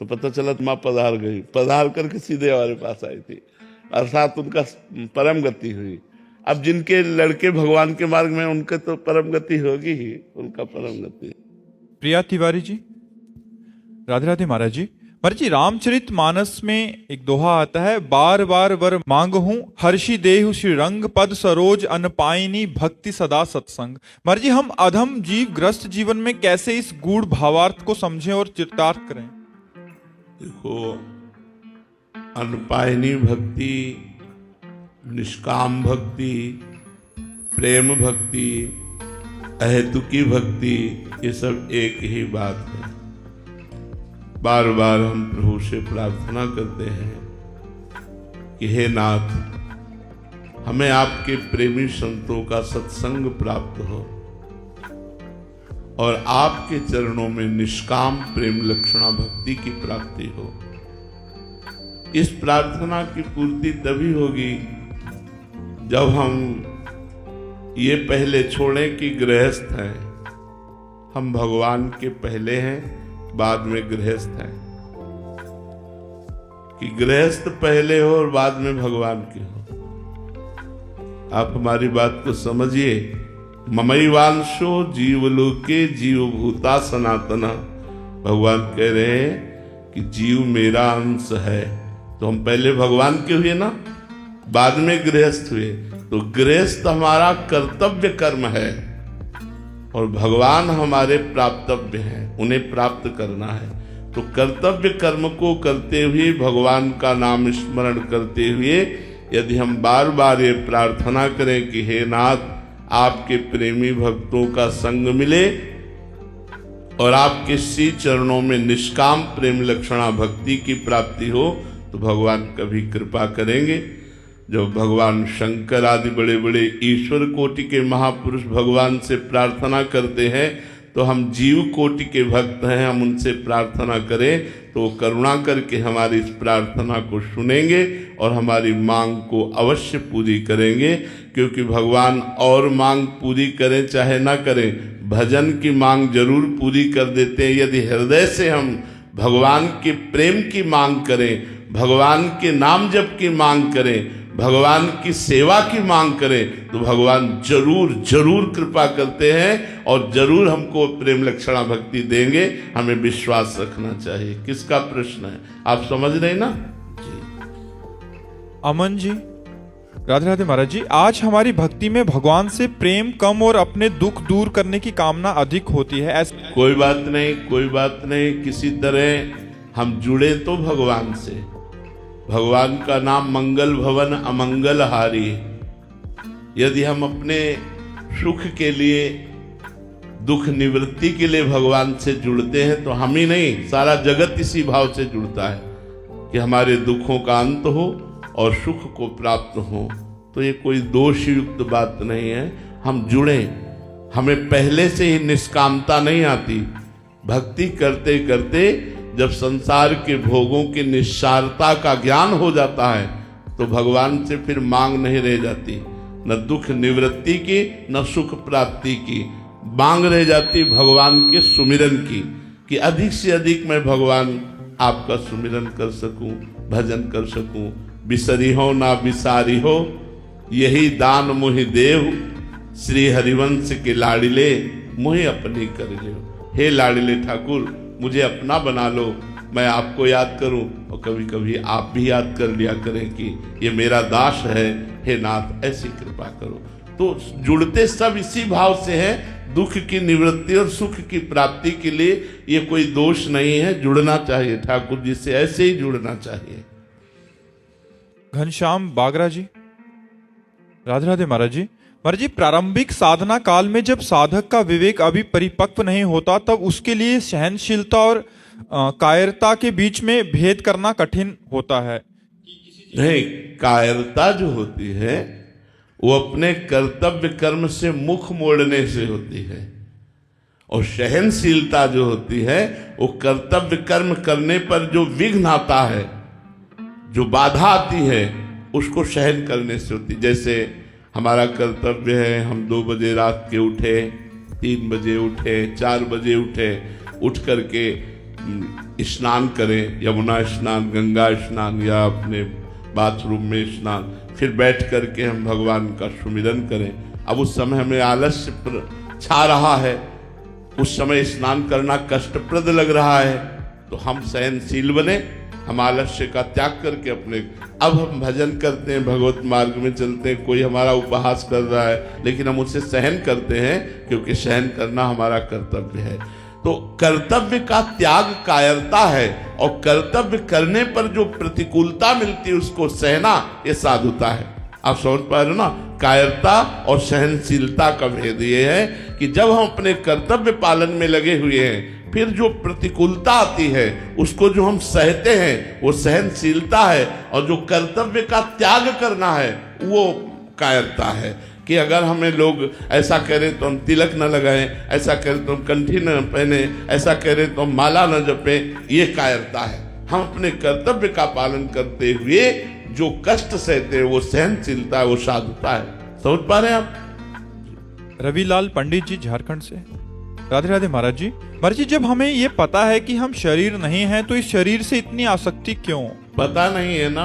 तो पता चला तो माँ पधार गई, पधार करके सीधे हमारे पास आई थी, अर्थात उनका परम गति हुई। अब जिनके लड़के भगवान के मार्ग में, उनके तो परम गति होगी ही, उनका परम गति। प्रिया तिवारी जी, राधे राधे महाराज जी। महाराज जी, रामचरित मानस में एक दोहा आता है, बार बार वर मांग हूं हर्षि देहु श्री रंग, पद सरोज अन पाइनी भक्ति सदा सत्संग। महाराज जी, हम अधम जीव ग्रस्त जीवन में कैसे इस गूढ़ भावार्थ को समझें और चित्तार्थ करें? देखो, अनपायनी भक्ति, निष्काम भक्ति, प्रेम भक्ति, अहेतुकी भक्ति, ये सब एक ही बात है। बार बार हम प्रभु से प्रार्थना करते हैं कि हे नाथ, हमें आपके प्रेमी संतों का सत्संग प्राप्त हो और आपके चरणों में निष्काम प्रेम लक्षणा भक्ति की प्राप्ति हो। इस प्रार्थना की पूर्ति तभी होगी जब हम ये पहले छोड़ें कि गृहस्थ हैं, हम भगवान के पहले हैं, बाद में गृहस्थ हैं, कि गृहस्थ पहले हो और बाद में भगवान के हो। आप हमारी बात को समझिए। ममैवांशो जीवलोके जीवभूता सनातना, भगवान कह रहे हैं कि जीव मेरा अंश है। तो हम पहले भगवान के हुए ना, बाद में गृहस्थ हुए। तो गृहस्थ हमारा कर्तव्य कर्म है और भगवान हमारे प्राप्तव्य हैं, उन्हें प्राप्त करना है। तो कर्तव्य कर्म को करते हुए, भगवान का नाम स्मरण करते हुए, यदि हम बार बार ये प्रार्थना करें कि हे नाथ, आपके प्रेमी भक्तों का संग मिले और आपके श्री चरणों में निष्काम प्रेम लक्षणा भक्ति की प्राप्ति हो, तो भगवान कभी कृपा करेंगे। जो भगवान शंकर आदि बड़े बड़े ईश्वर कोटि के महापुरुष भगवान से प्रार्थना करते हैं, तो हम जीव कोटि के भक्त हैं, हम उनसे प्रार्थना करें तो वो करुणा करके हमारी इस प्रार्थना को सुनेंगे और हमारी मांग को अवश्य पूरी करेंगे। क्योंकि भगवान और मांग पूरी करें चाहे ना करें, भजन की मांग जरूर पूरी कर देते हैं। यदि हृदय से हम भगवान के प्रेम की मांग करें, भगवान के नाम जप की मांग करें, भगवान की सेवा की मांग करें, तो भगवान जरूर जरूर कृपा करते हैं और जरूर हमको प्रेम लक्षणा भक्ति देंगे। हमें विश्वास रखना चाहिए। किसका प्रश्न है, आप समझ रहे ना जी? अमन जी, राधे राधे महाराज जी। आज हमारी भक्ति में भगवान से प्रेम कम और अपने दुख दूर करने की कामना अधिक होती है, ऐसा? कोई बात नहीं, कोई बात नहीं। किसी तरह हम जुड़े तो भगवान से। भगवान का नाम मंगल भवन अमंगल हारी। यदि हम अपने सुख के लिए, दुख निवृत्ति के लिए भगवान से जुड़ते हैं, तो हम ही नहीं, सारा जगत इसी भाव से जुड़ता है कि हमारे दुखों का अंत हो और सुख को प्राप्त हो। तो ये कोई दोष युक्त बात नहीं है। हम जुड़े, हमें पहले से ही निष्कामता नहीं आती। भक्ति करते करते जब संसार के भोगों की निस्सारता का ज्ञान हो जाता है, तो भगवान से फिर मांग नहीं रह जाती, न दुख निवृत्ति की न सुख प्राप्ति की। मांग रह जाती भगवान के सुमिरन की, कि अधिक से अधिक मैं भगवान आपका सुमिरन कर सकूं, भजन कर सकूं। बिसरी हो ना बिसारी हो, यही दान मोहि देव, श्री हरिवंश के लाडिले मोहि अपनी कर ले। हे लाडिले ठाकुर, मुझे अपना बना लो, मैं आपको याद करूं और कभी कभी आप भी याद कर लिया करें कि ये मेरा दास है, हे नाथ ऐसी कृपा करो। तो जुड़ते सब इसी भाव से हैं, दुख की निवृत्ति और सुख की प्राप्ति के लिए। ये कोई दोष नहीं है, जुड़ना चाहिए ठाकुर जी से, ऐसे ही जुड़ना चाहिए। घनश्याम बागरा जी, राधे राधे महाराज जी। महाराज जी, प्रारंभिक साधना काल में जब साधक का विवेक अभी परिपक्व नहीं होता, तब उसके लिए सहनशीलता और कायरता के बीच में भेद करना कठिन होता है। नहीं, कायरता जो होती है वो अपने कर्तव्य कर्म से मुख मोड़ने से होती है, और सहनशीलता जो होती है वो कर्तव्य कर्म करने पर जो विघ्न आता है, जो बाधा आती है, उसको सहन करने से होती। जैसे हमारा कर्तव्य है, हम 2 बजे रात के उठे, 3 बजे उठे, 4 बजे उठे, उठ करके स्नान करें, यमुना स्नान, गंगा स्नान या अपने बाथरूम में स्नान, फिर बैठ करके हम भगवान का सुमिरन करें। अब उस समय हमें आलस्य छा रहा है, उस समय स्नान करना कष्टप्रद लग रहा है, तो हम सहनशील बने, हम आलस्य का त्याग करके अपने अब हम भजन करते हैं, भगवत मार्ग में चलते हैं, कोई हमारा उपहास कर रहा है लेकिन हम उसे सहन करते हैं, क्योंकि सहन करना हमारा कर्तव्य है। तो कर्तव्य का त्याग कायरता है, और कर्तव्य करने पर जो प्रतिकूलता मिलती है उसको सहना, ये साधुता है। आप समझ पा रहे हो ना, कायरता और सहनशीलता का भेद ये है कि जब हम अपने कर्तव्य पालन में लगे हुए हैं, फिर जो प्रतिकूलता आती है उसको जो हम सहते हैं वो सहनशीलता है, और जो कर्तव्य का त्याग करना है वो कायरता है। कि अगर हमें लोग ऐसा करें तो हम तिलक न लगाएं, ऐसा करें तो हम कंठी न पहने, ऐसा करें तो हम माला न जपें, ये कायरता है। हम अपने कर्तव्य का पालन करते हुए जो कष्ट सहते हैं वो सहनशीलता है, वो साधुता है। समझ पा रहे हैं आप? रविलाल पंडित जी झारखंड से। राधे राधे महाराज जी। महाराज जी, जब हमें ये पता है कि हम शरीर नहीं हैं, तो इस शरीर से इतनी आसक्ति क्यों? पता नहीं है ना,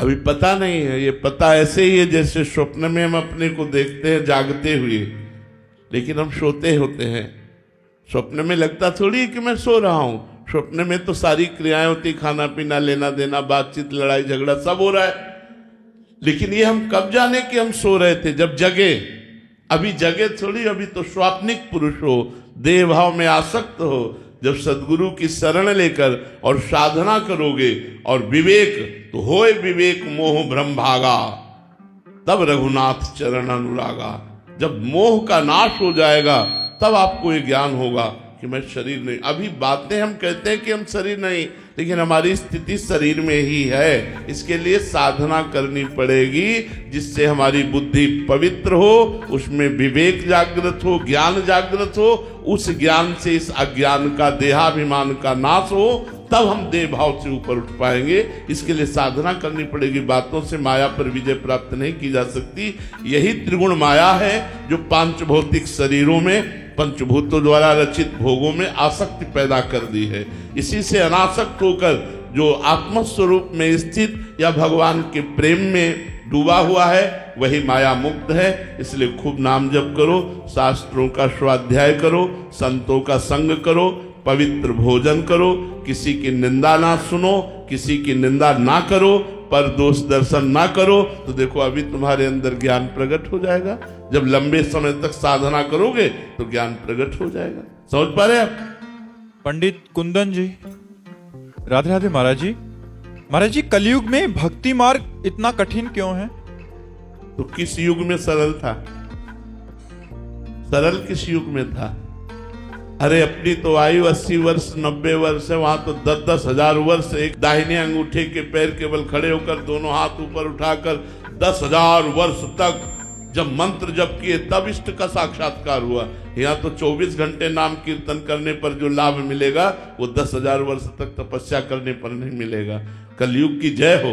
अभी पता नहीं है। ये पता ऐसे ही है जैसे स्वप्न में हम अपने को देखते हैं जागते हुए, लेकिन हम सोते होते हैं। स्वप्न में लगता थोड़ी कि मैं सो रहा हूं, स्वप्न में तो सारी क्रियाएं होती, खाना पीना, लेना देना, बातचीत, लड़ाई झगड़ा सब हो रहा है। लेकिन ये हम कब जाने कि हम सो रहे थे? जब जगे। अभी जगे थोड़ी, अभी तो स्वाप्निक पुरुष हो, देह भाव में आसक्त हो। जब सदगुरु की शरण लेकर और साधना करोगे और विवेक, तो होए विवेक मोह भ्रम भागा, तब रघुनाथ चरण अनुरागा। जब मोह का नाश हो जाएगा तब आपको ये ज्ञान होगा कि मैं शरीर नहीं। अभी बातें हम कहते हैं कि हम शरीर नहीं, लेकिन हमारी स्थिति शरीर में ही है। इसके लिए साधना करनी पड़ेगी जिससे हमारी बुद्धि पवित्र हो, उसमें विवेक जागृत हो, ज्ञान जागृत हो, उस ज्ञान से इस अज्ञान का, देहाभिमान का नाश हो, तब हम देह भाव से ऊपर उठ पाएंगे। इसके लिए साधना करनी पड़ेगी। बातों से माया पर विजय प्राप्त नहीं की जा सकती। यही त्रिगुण माया है जो पांच भौतिक शरीरों में, पंचभूतों द्वारा रचित भोगों में आसक्ति पैदा कर दी है। इसी से अनासक्त होकर जो आत्मस्वरूप में स्थित या भगवान के प्रेम में डूबा हुआ है वही माया मुक्त है। इसलिए खूब नाम जप करो, शास्त्रों का स्वाध्याय करो, संतों का संग करो, पवित्र भोजन करो, किसी की निंदा ना सुनो, किसी की निंदा ना करो, पर दोष दर्शन ना करो, तो देखो अभी तुम्हारे अंदर ज्ञान प्रकट हो जाएगा। जब लंबे समय तक साधना करोगे तो ज्ञान प्रकट हो जाएगा। समझ पा रहे आप? पंडित कुंदन जी। राधे राधे महाराज जी। महाराज जी, कलयुग में भक्ति मार्ग इतना कठिन क्यों है? तो किस युग में सरल था? सरल किस युग में था? अरे अपनी तो आयु 80 वर्ष 90 वर्ष है, वहां तो 10-10 हजार वर्ष। एक दाहिने अंगूठे के पैर केवल खड़े होकर दोनों हाथ ऊपर उठाकर 10,000 वर्ष तक जब मंत्र जप किए तब इष्ट का साक्षात्कार हुआ। यहाँ तो 24 घंटे नाम कीर्तन करने पर जो लाभ मिलेगा वो 10,000 वर्ष तक तपस्या करने पर नहीं मिलेगा। कलयुग की जय हो,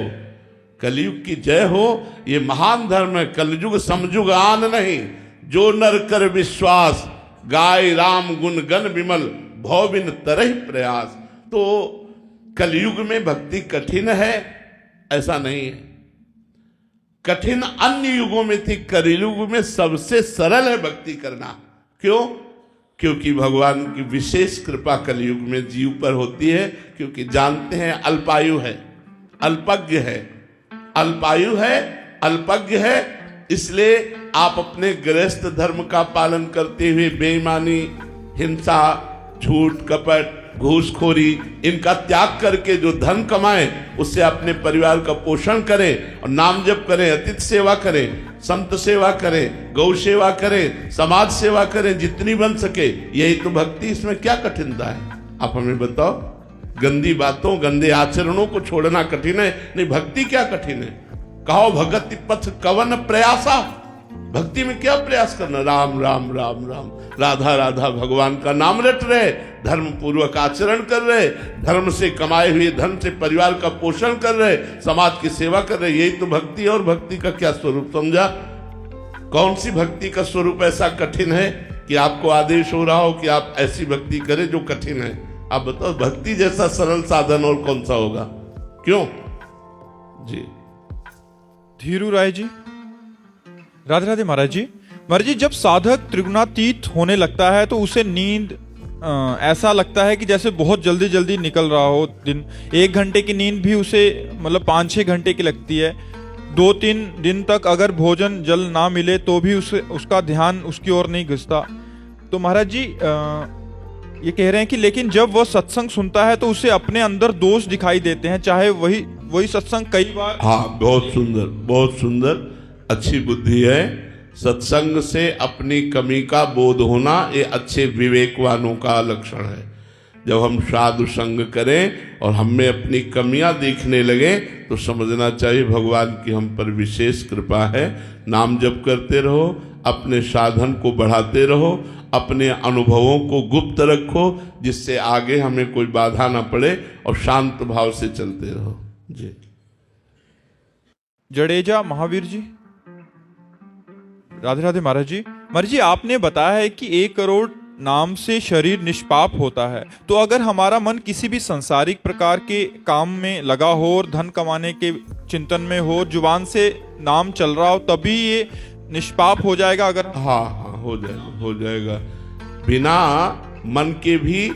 कलयुग की जय हो। ये महान धर्म है। कलयुग समयुग आन नहीं, जो नर कर विश्वास, गाय राम गुण गण विमल, भव बिन तरह प्रयास। तो कलयुग में भक्ति कठिन है ऐसा नहीं है। कठिन अन्य युगों में थी, कलयुग में सबसे सरल है भक्ति करना। क्यों? क्योंकि भगवान की विशेष कृपा कलयुग में जीव पर होती है। क्योंकि जानते हैं अल्पायु है, अल्पज्ञ है, अल्पायु है, अल्पज्ञ है। इसलिए आप अपने गृहस्थ धर्म का पालन करते हुए बेईमानी, हिंसा, झूठ, कपट, घूसखोरी, इनका त्याग करके जो धन कमाएं उससे अपने परिवार का पोषण करें और नाम जप करें, अतिथि सेवा करें, संत सेवा करें, गौ सेवा करें, समाज सेवा करें, जितनी बन सके। यही तो भक्ति। इसमें क्या कठिनता है? आप हमें बताओ। गंदी बातों, गंदे आचरणों को छोड़ना कठिन है? नहीं, भक्ति क्या कठिन है? कहो भगति पथ कवन प्रयासा, भक्ति में क्या प्रयास करना, राम राम राम राम, राधा राधा, भगवान का नाम रट रहे, धर्म पूर्वक आचरण कर रहे, धर्म से कमाए हुए धन से परिवार का पोषण कर रहे, समाज की सेवा कर रहे, यही तो भक्ति है। और भक्ति का क्या स्वरूप समझा? कौन सी भक्ति का स्वरूप ऐसा कठिन है कि आपको आदेश हो रहा हो कि आप ऐसी भक्ति करें जो कठिन है? आप बताओ, भक्ति जैसा सरल साधन और कौन सा होगा? क्यों जी? धीरू राय जी, राधे राधे महाराज जी। महाराज जी, जब साधक त्रिगुणातीत होने लगता है तो उसे नींद ऐसा लगता है कि जैसे बहुत जल्दी जल्दी निकल रहा हो दिन। 1 घंटे की नींद भी उसे मतलब 5-6 घंटे की लगती है। 2-3 दिन तक अगर भोजन जल ना मिले तो भी उसका ध्यान उसकी ओर नहीं घुसता। तो महाराज जी ये कह रहे हैं कि लेकिन जब वह सत्संग सुनता है तो उसे अपने अंदर दोष दिखाई देते हैं, चाहे वही सत्संग कई बार। हाँ, बहुत सुंदर, बहुत सुंदर, अच्छी बुद्धि है। सत्संग से अपनी कमी का बोध होना ये अच्छे विवेकवानों का लक्षण है। जब हम साधु संग करें और हम में अपनी कमियां दिखने लगे तो समझना चाहिए भगवान की हम पर विशेष कृपा है। नाम जप करते रहो, अपने साधन को बढ़ाते रहो, अपने अनुभवों को गुप्त रखो, जिससे आगे हमें कोई बाधा ना पड़े, और शांत भाव से चलते रहो जी। जडेजा महावीर जी, राधे राधे महाराज जी। महाराज जी, आपने बताया है कि 1 करोड़ नाम से शरीर निष्पाप होता है। तो अगर हमारा मन किसी भी सांसारिक प्रकार के काम में लगा हो और धन कमाने के चिंतन में हो, जुबान से नाम चल रहा हो, तभी ये निष्पाप हो जाएगा? अगर हाँ हाँ, हो जाएगा, हो जाएगा। बिना मन के भी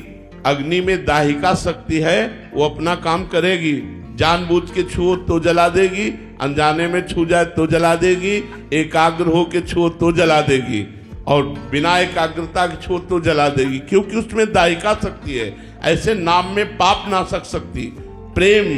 अग्नि में दाहिका शक्ति है, वो अपना काम करेगी। जानबूझ के छुओ तो जला देगी, अनजाने में छू जाए तो जला देगी, एकाग्र हो के छुओ तो जला देगी, और बिना एकाग्रता के छुओ तो जला देगी, क्योंकि उसमें दाहिका शक्ति है। ऐसे नाम में पाप नाशक शक्ति, प्रेम,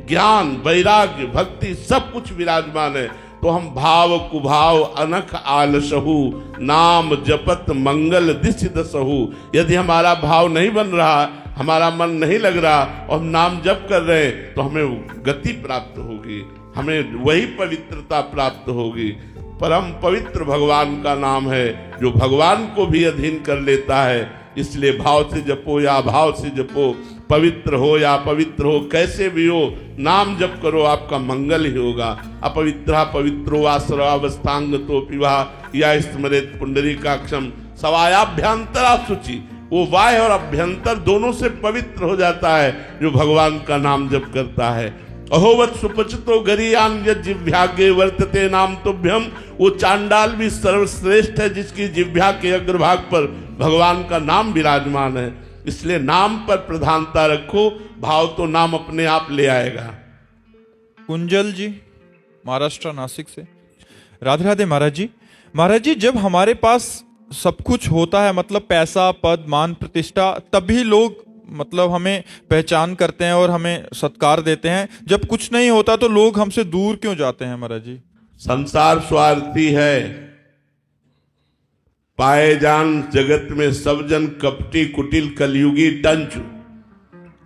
ज्ञान, वैराग्य, भक्ति सब कुछ विराजमान है। तो हम भाव कुभाव अनख आलसहु, नाम जपत मंगल दिशि दसहु। यदि हमारा भाव नहीं बन रहा, हमारा मन नहीं लग रहा, और हम नाम जप कर रहे हैं, तो हमें गति प्राप्त होगी, हमें वही पवित्रता प्राप्त होगी। परम पवित्र भगवान का नाम है, जो भगवान को भी अधीन कर लेता है। इसलिए भाव से जपो या भाव से जपो, पवित्र हो या अपवित्र हो, कैसे भी हो, नाम जप करो, आपका मंगल ही होगा। अपवित्र पवित्रो आश्रवावस्थांग तो पिवा या स्मरेत पुंडरीकाक्षम सवायाभ्यंतरा शुचि। वो वाय और अभ्यंतर दोनों से पवित्र हो जाता है जो भगवान का नाम जप करता है। अहोवत सुपचितो गरियान जिह्वाग्रे वर्तते नाम तुभ्यम। वो चांडाल भी सर्वश्रेष्ठ है जिसकी जिह्वा के अग्रभाग पर भगवान का नाम विराजमान है। इसलिए नाम पर प्रधानता रखो, भाव तो नाम अपने आप ले आएगा। कुंजल जी, महाराष्ट्र नासिक से, राधे राधे महाराज जी। महाराज जी, जब हमारे पास सब कुछ होता है, मतलब पैसा, पद, मान, प्रतिष्ठा, तभी लोग मतलब हमें पहचान करते हैं और हमें सत्कार देते हैं। जब कुछ नहीं होता तो लोग हमसे दूर क्यों जाते हैं महाराज जी? संसार स्वार्थी है, पाए जान जगत में सब जन कपटी कुटिल कलयुगी टंचु।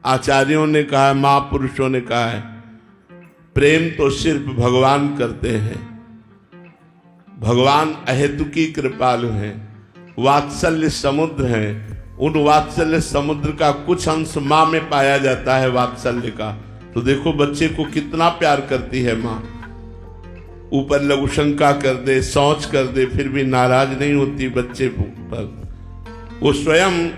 आचार्यों ने कहा है, महापुरुषों ने कहा है, प्रेम तो सिर्फ भगवान करते हैं। भगवान अहेतुकी कृपालु हैं, वात्सल्य समुद्र हैं। उन वात्सल्य समुद्र का कुछ अंश माँ में पाया जाता है वात्सल्य का। तो देखो बच्चे को कितना प्यार करती है माँ। ऊपर लघु शंका कर दे, सोच कर दे, फिर भी नाराज नहीं होती बच्चे पर। वो स्वयं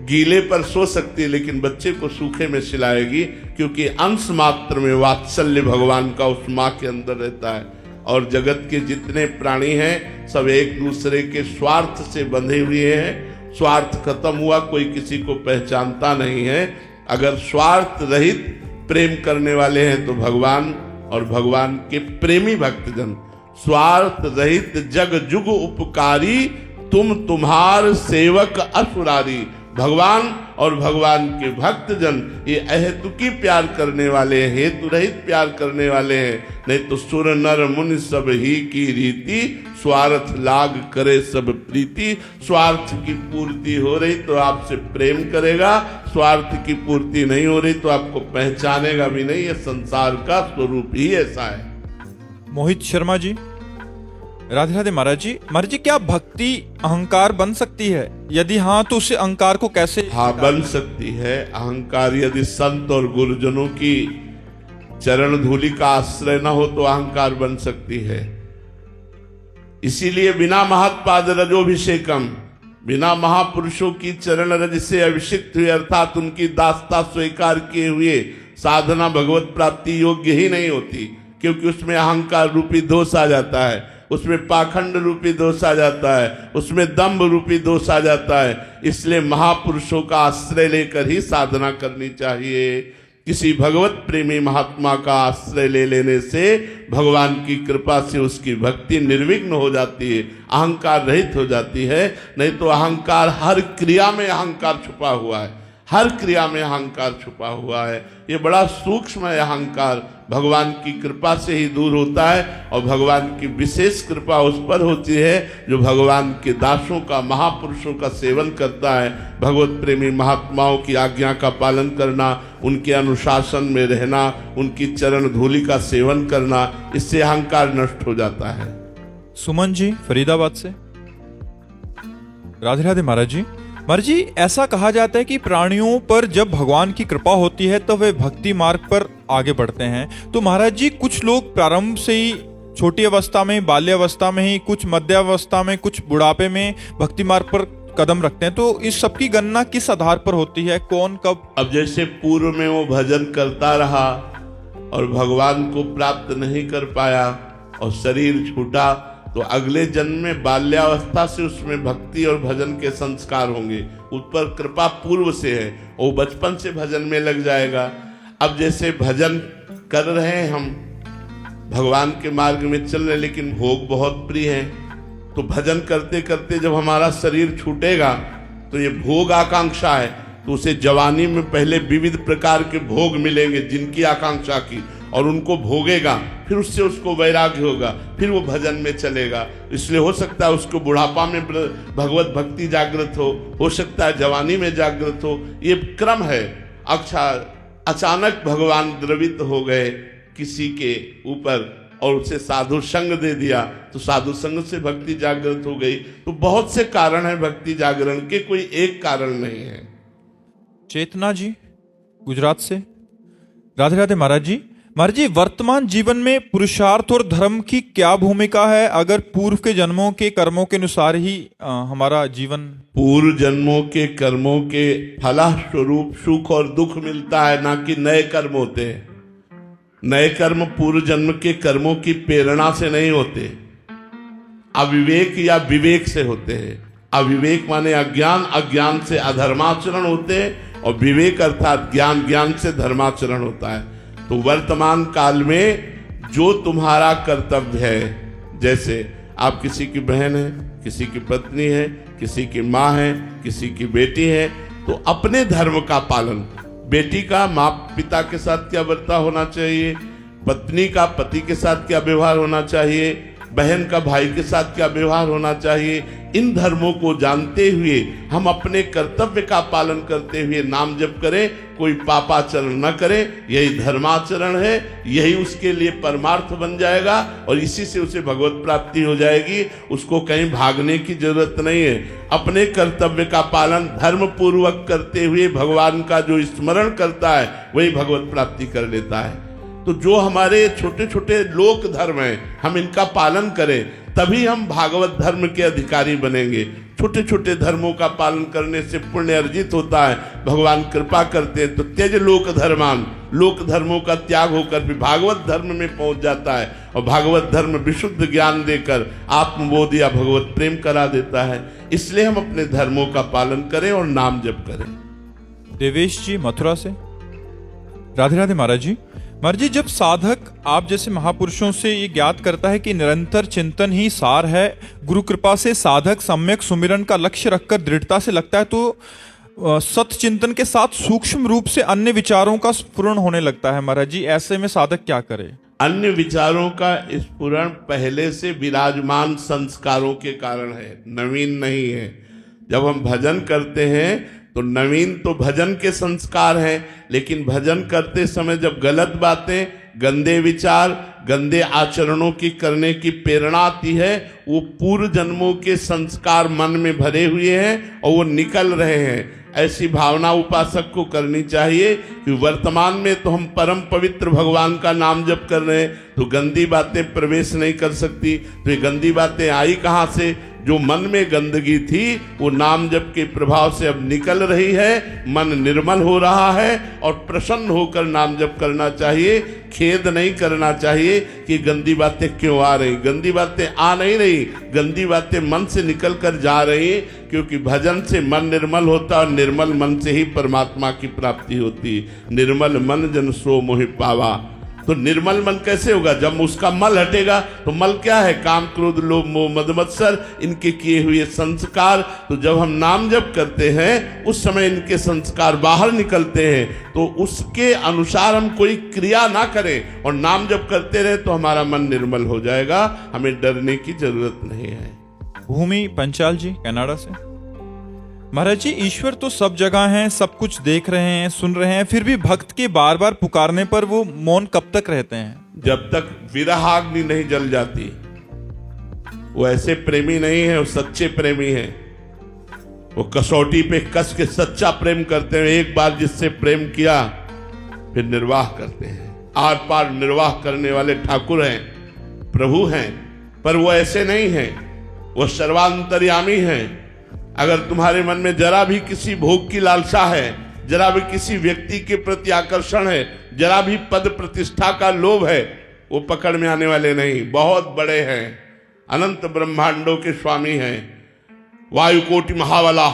गीले पर सो सकती है लेकिन बच्चे को सूखे में सिलाएगी, क्योंकि अंश मात्र में वात्सल्य भगवान का उस माँ के अंदर रहता है। और जगत के जितने प्राणी हैं सब एक दूसरे के स्वार्थ से बंधे हुए हैं। स्वार्थ खत्म हुआ, कोई किसी को पहचानता नहीं है। अगर स्वार्थ रहित प्रेम करने वाले हैं तो भगवान और भगवान के प्रेमी भक्तजन। स्वार्थ रहित जग जुग उपकारी, तुम तुम्हार सेवक असुरारी। भगवान और भगवान के भक्तजन ये अहेतुकी प्यार करने वाले हैं, हेतु रहित प्यार करने वाले हैं। नहीं तो सुर नर मुनि सब ही की रीति, स्वार्थ लाग करे सब प्रीति। स्वार्थ की पूर्ति हो रही तो आपसे प्रेम करेगा, स्वार्थ की पूर्ति नहीं हो रही तो आपको पहचानेगा भी नहीं। ये संसार का स्वरूप ही ऐसा है। मोहित शर्मा जी, राधे राधे महाराज जी क्या भक्ति अहंकार बन सकती है? यदि हाँ तो उसे अहंकार को कैसे? हाँ, बन सकती है। अहंकार यदि संत और गुरुजनों की चरण धूलि का आश्रय न हो तो अहंकार बन सकती है। इसीलिए बिना महत्पाद रजोभिषेकम, बिना महापुरुषों की चरण रज से अभिषिक्त हुए अर्थात उनकी दासता स्वीकार किए हुए साधना भगवत प्राप्ति योग्य ही नहीं होती, क्योंकि उसमें अहंकार रूपी दोष आ जाता है, उसमें पाखंड रूपी दोष आ जाता है, उसमें दंभ रूपी दोष आ जाता है। इसलिए महापुरुषों का आश्रय लेकर ही साधना करनी चाहिए। किसी भगवत प्रेमी महात्मा का आश्रय ले लेने से भगवान की कृपा से उसकी भक्ति निर्विघ्न हो जाती है, अहंकार रहित हो जाती है। नहीं तो अहंकार, हर क्रिया में अहंकार छुपा हुआ है, हर क्रिया में अहंकार छुपा हुआ है। ये बड़ा सूक्ष्म है अहंकार, भगवान की कृपा से ही दूर होता है। और भगवान की विशेष कृपा उस पर होती है जो भगवान के दासों का, महापुरुषों का सेवन करता है। भगवत प्रेमी महात्माओं की आज्ञा का पालन करना, उनके अनुशासन में रहना, उनकी चरण धूलि का सेवन करना, इससे अहंकार नष्ट हो जाता है। सुमन जी फरीदाबाद से। राधे राधे महाराज जी ऐसा कहा जाता है कि प्राणियों पर जब भगवान की कृपा होती है तो वे भक्ति मार्ग पर आगे बढ़ते हैं। तो महाराज जी कुछ लोग प्रारंभ से ही, छोटी अवस्था में, बाल्यावस्था में ही, कुछ मध्यावस्था में, कुछ बुढ़ापे में भक्ति मार्ग पर कदम रखते हैं। तो इस सब की गणना किस आधार पर होती है, कौन कब? अब जैसे पूर्व में वो भजन करता रहा और भगवान को प्राप्त नहीं कर पाया और शरीर छूटा, तो अगले जन्म में बाल्यावस्था से उसमें भक्ति और भजन के संस्कार होंगे, उस पर कृपा पूर्व से है, वो बचपन से भजन में लग जाएगा। अब जैसे भजन कर रहे हैं हम, भगवान के मार्ग में चल रहे, लेकिन भोग बहुत प्रिय है, तो भजन करते करते जब हमारा शरीर छूटेगा तो ये भोग आकांक्षा है, तो उसे जवानी में पहले विविध प्रकार के भोग मिलेंगे जिनकी आकांक्षा की, और उनको भोगेगा, फिर उससे उसको वैराग्य होगा, फिर वो भजन में चलेगा। इसलिए हो सकता है उसको बुढ़ापा में भगवत भक्ति जागृत हो सकता है जवानी में जागृत हो, ये क्रम है। अच्छा, अचानक भगवान द्रवित हो गए किसी के ऊपर और उसे साधु संग दे दिया, तो साधु संग से भक्ति जागृत हो गई। तो बहुत से कारण है भक्ति जागरण के, कोई एक कारण नहीं है। चेतना जी गुजरात से। राधे राधे महाराज जी वर्तमान जीवन में पुरुषार्थ और धर्म की क्या भूमिका है, अगर पूर्व के जन्मों के कर्मों के अनुसार ही हमारा जीवन? पूर्व जन्मों के कर्मों के फलस्वरूप सुख और दुख मिलता है, ना कि नए कर्म होते हैं। नए कर्म पूर्व जन्म के कर्मों की प्रेरणा से नहीं होते, अविवेक या विवेक से होते हैं। अविवेक माने अज्ञान, अज्ञान से अधर्माचरण होते हैं, और विवेक अर्थात ज्ञान, ज्ञान से धर्माचरण होता है। तो वर्तमान काल में जो तुम्हारा कर्तव्य है, जैसे आप किसी की बहन है, किसी की पत्नी है, किसी की माँ है, किसी की बेटी है, तो अपने धर्म का पालन, बेटी का माँ पिता के साथ क्या बर्ताव होना चाहिए, पत्नी का पति के साथ क्या व्यवहार होना चाहिए, बहन का भाई के साथ क्या व्यवहार होना चाहिए, इन धर्मों को जानते हुए हम अपने कर्तव्य का पालन करते हुए नाम जप करें, कोई पापाचरण न करें, यही धर्माचरण है, यही उसके लिए परमार्थ बन जाएगा और इसी से उसे भगवत प्राप्ति हो जाएगी। उसको कहीं भागने की जरूरत नहीं है। अपने कर्तव्य का पालन धर्म पूर्वक करते हुए भगवान का जो स्मरण करता है वही भगवत प्राप्ति कर लेता है। तो जो हमारे छोटे छोटे लोक धर्म हैं, हम इनका पालन करें, तभी हम भागवत धर्म के अधिकारी बनेंगे। छोटे छोटे धर्मों का पालन करने से पुण्य अर्जित होता है, भगवान कृपा करते हैं। तो त्यज लोक धर्मान, लोक धर्मों का त्याग होकर भी भागवत धर्म में पहुंच जाता है, और भागवत धर्म विशुद्ध ज्ञान देकर आत्मबोध या भगवत प्रेम करा देता है। इसलिए हम अपने धर्मों का पालन करें और नाम जप करें। देवेश जी मथुरा से। राधे राधे महाराज जी जब साधक आप जैसे महापुरुषों से ये ज्ञात करता है कि निरंतर चिंतन ही सार है, गुरु कृपा से साधक सम्यक सुमिरन का लक्ष्य रखकर दृढ़ता से लगता है, तो सत चिंतन के साथ सूक्ष्म रूप से अन्य विचारों का स्फुरण होने लगता है। महाराज जी ऐसे में साधक क्या करे? अन्य विचारों का स्फुरण पहले से विराजमान संस्कारों के कारण है, नवीन नहीं है। जब हम भजन करते हैं तो नवीन तो भजन के संस्कार हैं, लेकिन भजन करते समय जब गलत बातें गंदे विचार, गंदे आचरणों की करने की प्रेरणा आती है, वो पूर्व जन्मों के संस्कार मन में भरे हुए हैं और वो निकल रहे हैं। ऐसी भावना उपासक को करनी चाहिए कि वर्तमान में तो हम परम पवित्र भगवान का नाम जप कर रहे हैं, तो गंदी बातें प्रवेश नहीं कर सकती। तो ये गंदी बातें आई कहाँ से? जो मन में गंदगी थी वो नाम जप के प्रभाव से अब निकल रही है, मन निर्मल हो रहा है और प्रसन्न होकर नाम जप करना चाहिए। खेद नहीं करना चाहिए कि गंदी बातें क्यों आ रही। गंदी बातें आ नहीं रही, गंदी बातें मन से निकल कर जा रही, क्योंकि भजन से मन निर्मल होता है और निर्मल मन से ही परमात्मा की प्राप्ति होती है। निर्मल मन जन सो मोहि पावा। तो निर्मल मन कैसे होगा? जब उसका मल हटेगा। तो मल क्या है? काम, क्रोध, लोभ, मोह, मद, मत्सर, इनके किए हुए संस्कार। तो जब हम नाम जप करते हैं उस समय इनके संस्कार बाहर निकलते हैं, तो उसके अनुसार हम कोई क्रिया ना करें और नाम जप करते रहे तो हमारा मन निर्मल हो जाएगा। हमें डरने की जरूरत नहीं है। भूमि पंचाल जी कनाडा से। महाराज जी, ईश्वर तो सब जगह हैं, सब कुछ देख रहे हैं, सुन रहे हैं, फिर भी भक्त के बार बार पुकारने पर वो मौन कब तक रहते हैं? जब तक विरहाग्नि नहीं जल जाती। वो ऐसे प्रेमी नहीं है, वो सच्चे प्रेमी हैं। वो कसौटी पे कस के सच्चा प्रेम करते हैं। एक बार जिससे प्रेम किया फिर निर्वाह करते हैं। आर पार निर्वाह करने वाले ठाकुर हैं, प्रभु हैं। पर वो ऐसे नहीं हैं, वो सर्वांतर्यामी हैं। अगर तुम्हारे मन में जरा भी किसी भोग की लालसा है, जरा भी किसी व्यक्ति के प्रति आकर्षण है, जरा भी पद प्रतिष्ठा का लोभ है, वो पकड़ में आने वाले नहीं। बहुत बड़े हैं, अनंत ब्रह्मांडों के स्वामी हैं, वायु कोटि महाबला,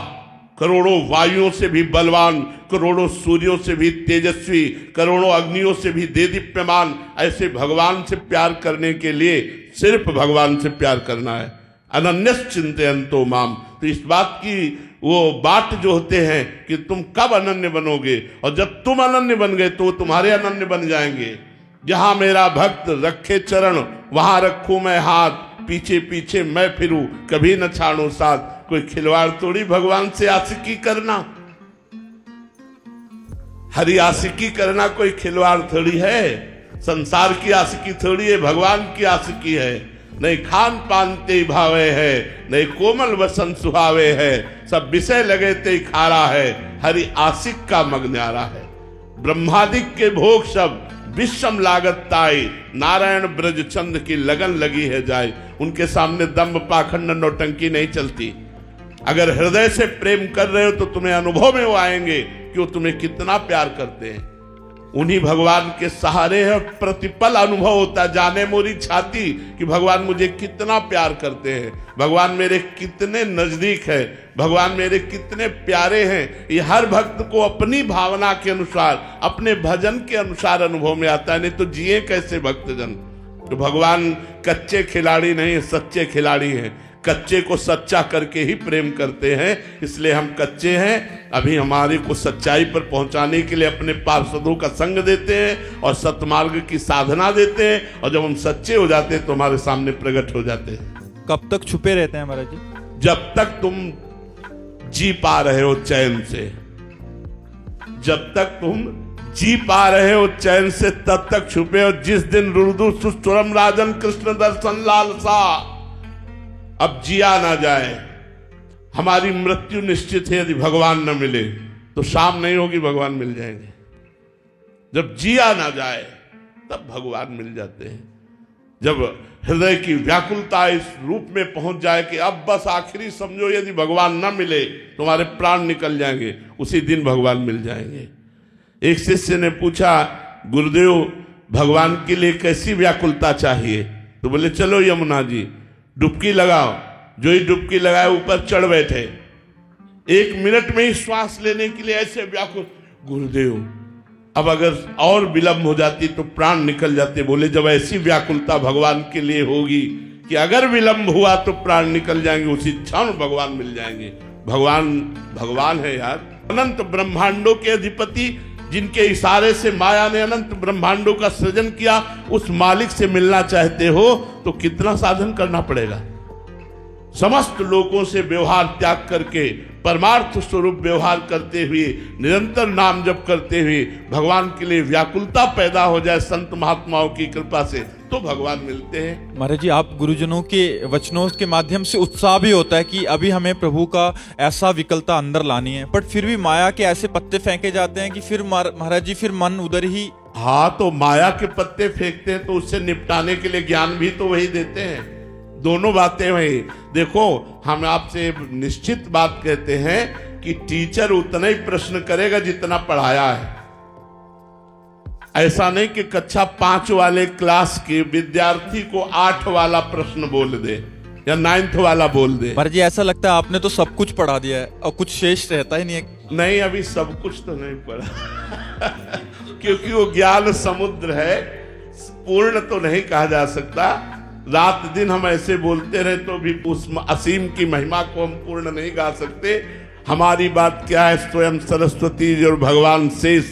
करोड़ों वायुओं से भी बलवान, करोड़ों सूर्यों से भी तेजस्वी, करोड़ों अग्नियों से भी देदीप्यमान। ऐसे भगवान से प्यार करने के लिए सिर्फ भगवान से प्यार करना है। अनन्यस चिंतयन्तो माम। तो इस बात की वो बाट जो होते हैं कि तुम कब अनन्य बनोगे, और जब तुम अनन्य बन गए तो तुम्हारे अनन्य बन जाएंगे। जहां मेरा भक्त रखे चरण वहां रखूं मैं हाथ, पीछे पीछे मैं फिरूं कभी न छाड़ू साथ। कोई खिलवाड़ थोड़ी भगवान से आशिकी करना, हरि आशिकी करना कोई खिलवाड़ थोड़ी है। संसार की आशिकी थोड़ी है, भगवान की आशिकी है। नहीं खान पान ते भावे है, नहीं कोमल वसन सुहावे है, सब विषय लगे ते खारा है, हरि आशिक का मग न्यारा है। ब्रह्मादिक के भोग सब विषम लागत ताई, नारायण ब्रज चंद की लगन लगी है जाए। उनके सामने दम्भ पाखंड नौटंकी नहीं चलती। अगर हृदय से प्रेम कर रहे हो तो तुम्हें अनुभव में वो आएंगे कि वो तुम्हें कितना प्यार करते हैं। उन्हीं भगवान के सहारे है, प्रतिपल अनुभव होता है, जाने मोरी छाती कि भगवान मुझे कितना प्यार करते हैं, भगवान मेरे कितने नजदीक है, भगवान मेरे कितने प्यारे हैं। ये हर भक्त को अपनी भावना के अनुसार, अपने भजन के अनुसार अनुभव में आता है। नहीं तो जिए कैसे भक्तजन? तो भगवान कच्चे खिलाड़ी नहीं, सच्चे खिलाड़ी हैं। कच्चे को सच्चा करके ही प्रेम करते हैं, इसलिए हम कच्चे हैं। अभी हमारे को सच्चाई पर पहुंचाने के लिए अपने पार्षदों का संग देते हैं और सतमार्ग की साधना देते हैं, और जब हम सच्चे हो जाते हैं तो हमारे सामने प्रकट हो जाते हैं। कब तक छुपे रहते हैं महाराज जी? जब तक तुम जी पा रहे हो चैन से, जब तक तुम जी पा रहे हो चैन से तब तक छुपे हो। जिस दिन रुदु सुस्तुरम राजन कृष्ण दर्शन लालसा, अब जिया ना जाए, हमारी मृत्यु निश्चित है। यदि भगवान न मिले तो शाम नहीं होगी, भगवान मिल जाएंगे। जब जिया ना जाए तब भगवान मिल जाते हैं। जब हृदय की व्याकुलता इस रूप में पहुंच जाए कि अब बस आखिरी समझो, यदि भगवान न मिले तुम्हारे प्राण निकल जाएंगे, उसी दिन भगवान मिल जाएंगे। एक शिष्य ने पूछा, गुरुदेव भगवान के लिए कैसी व्याकुलता चाहिए? तो बोले चलो यमुना जी डुबकी लगाओ। जो ही डुबकी लगाए ऊपर चढ़ बैठे, 1 मिनट में ही श्वास लेने के लिए ऐसे व्याकुल। गुरुदेव अब अगर और विलंब हो जाती तो प्राण निकल जाते। बोले जब ऐसी व्याकुलता भगवान के लिए होगी कि अगर विलंब हुआ तो प्राण निकल जाएंगे, उसी क्षण भगवान मिल जाएंगे। भगवान भगवान है यार, अनंत ब्रह्मांडों के अधिपति, जिनके इशारे से माया ने अनंत ब्रह्मांडों का सृजन किया, उस मालिक से मिलना चाहते हो तो कितना साधन करना पड़ेगा। समस्त लोगों से व्यवहार त्याग करके परमार्थ स्वरूप व्यवहार करते हुए, निरंतर नाम जप करते हुए भगवान के लिए व्याकुलता पैदा हो जाए संत महात्माओं की कृपा से, तो भगवान मिलते हैं। महाराज जी, आप गुरुजनों के वचनों के माध्यम से उत्साह भी होता है कि अभी हमें प्रभु का ऐसा विकलता अंदर लानी है, बट फिर भी माया के ऐसे पत्ते फेंके जाते हैं कि फिर महाराज जी फिर मन उधर ही। हाँ, तो माया के पत्ते फेंकते हैं तो उससे निपटाने के लिए ज्ञान भी तो वही देते हैं। दोनों बातें वही। देखो, हम आपसे निश्चित बात कहते हैं कि टीचर उतना ही प्रश्न करेगा जितना पढ़ाया है। ऐसा नहीं कि कक्षा 5 वाले क्लास के विद्यार्थी को 8 वाला प्रश्न बोल दे या 9th वाला बोल दे। महाराज जी, ऐसा लगता है आपने तो सब कुछ पढ़ा दिया है और कुछ शेष रहता ही नहीं है। नहीं, अभी सब कुछ तो नहीं पढ़ा क्योंकि वो ज्ञान समुद्र है, पूर्ण तो नहीं कहा जा सकता। रात दिन हम ऐसे बोलते रहे तो भी उस असीम की महिमा को हम पूर्ण नहीं गा सकते। हमारी बात क्या है, स्वयं सरस्वती जी और भगवान शेष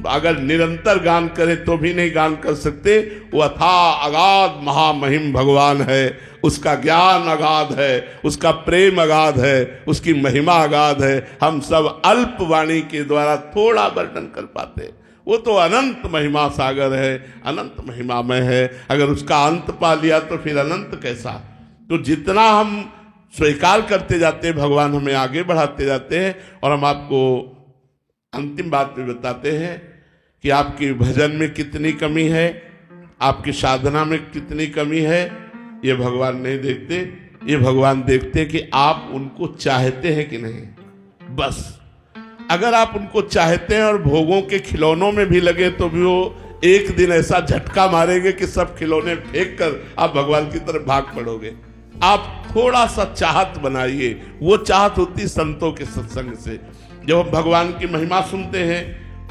अगर निरंतर गान करें तो भी नहीं गान कर सकते। वो अथाह अगाध महामहिम भगवान है, उसका ज्ञान अगाध है, उसका प्रेम अगाध है, उसकी महिमा अगाध है। हम सब अल्प वाणी के द्वारा थोड़ा वर्णन कर पाते। वो तो अनंत महिमा सागर है, अनंत महिमामय है। अगर उसका अंत पा लिया तो फिर अनंत कैसा। तो जितना हम स्वीकार करते जाते हैं, भगवान हमें आगे बढ़ाते जाते हैं। और हम आपको अंतिम बात भी बताते हैं कि आपके भजन में कितनी कमी है, आपकी साधना में कितनी कमी है, ये भगवान नहीं देखते। ये भगवान देखते कि आप उनको चाहते हैं कि नहीं। बस अगर आप उनको चाहते हैं और भोगों के खिलौनों में भी लगे तो भी वो एक दिन ऐसा झटका मारेंगे कि सब खिलौने फेंक कर आप भगवान की तरफ भाग पड़ोगे। आप थोड़ा सा चाहत बनाइए। वो चाहत होती संतों के सत्संग से। जब हम भगवान की महिमा सुनते हैं,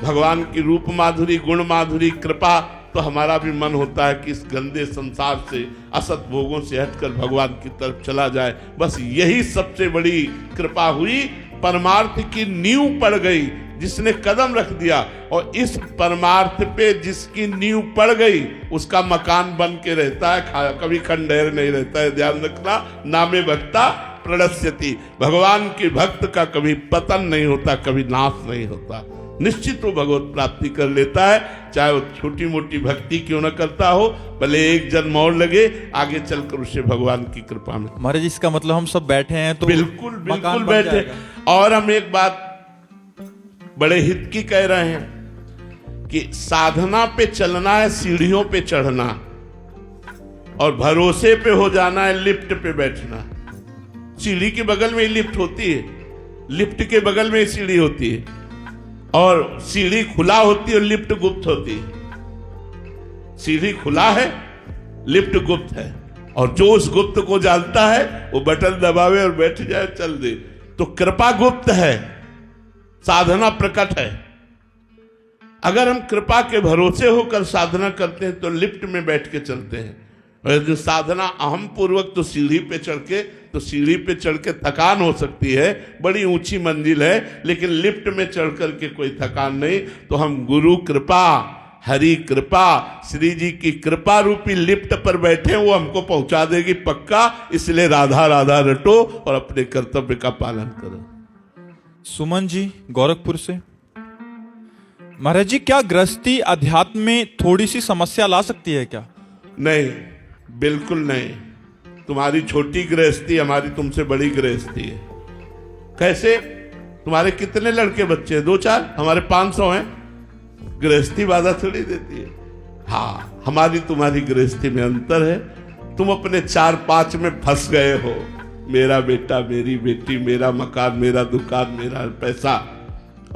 भगवान की रूप माधुरी, गुण माधुरी, कृपा, तो हमारा भी मन होता है कि इस गंदे संसार से, असत भोगों से हटकर भगवान की तरफ चला जाए। बस यही सबसे बड़ी कृपा हुई। परमार्थ की नींव पड़ गई, जिसने कदम रख दिया, और इस परमार्थ पे जिसकी नींव पड़ गई उसका मकान बन के रहता है, कभी खंडेर नहीं रहता है। ध्यान रखना, नामे भक्ता प्रणश्यति। भगवान के भक्त का कभी पतन नहीं होता, कभी नाश नहीं होता। निश्चित वो भगवत प्राप्ति कर लेता है, चाहे वो छोटी मोटी भक्ति क्यों न करता हो, भले एक जन्म और लगे, आगे चलकर उसे भगवान की कृपा में। महाराज, इसका मतलब हम सब बैठे हैं तो बिल्कुल बिल्कुल बैठे। और हम एक बात बड़े हित की कह रहे हैं कि साधना पे चलना है, सीढ़ियों पे चढ़ना, और भरोसे पे हो जाना है, लिफ्ट पे बैठना। सीढ़ी के बगल में ही लिफ्ट होती है, लिफ्ट के बगल में ही सीढ़ी होती है, और सीढ़ी खुला होती है और लिफ्ट गुप्त होती है। सीढ़ी खुला है, लिफ्ट गुप्त है, और जो उस गुप्त को जानता है वो बटन दबावे और बैठ जाए, चल दे। तो कृपा गुप्त है, साधना प्रकट है। अगर हम कृपा के भरोसे होकर साधना करते हैं तो लिफ्ट में बैठ के चलते हैं, और जो साधना अहम पूर्वक तो सीढ़ी पे चढ़ के, तो सीढ़ी पे चढ़ के थकान हो सकती है, बड़ी ऊंची मंजिल है, लेकिन लिफ्ट में चढ़ करके कोई थकान नहीं। तो हम गुरु कृपा, हरि कृपा, श्री जी की कृपा रूपी लिफ्ट पर बैठे, वो हमको पहुंचा देगी पक्का। इसलिए राधा राधा रटो और अपने कर्तव्य का पालन करो। सुमन जी गोरखपुर से। महाराज जी, क्या गृहस्थी अध्यात्म में थोड़ी सी समस्या ला सकती है क्या? नहीं, बिल्कुल नहीं। तुम्हारी छोटी गृहस्थी हमारी तुमसे बड़ी गृहस्थी है। कैसे? तुम्हारे कितने लड़के बच्चे हैं? 2-4, हमारे 500 हैं। गृहस्थी बाधा थोड़ी देती है। हाँ, हमारी तुम्हारी गृहस्थी में अंतर है। तुम अपने 4-5 में फंस गए हो, मेरा बेटा, मेरी बेटी, मेरा मकान, मेरा दुकान, मेरा पैसा।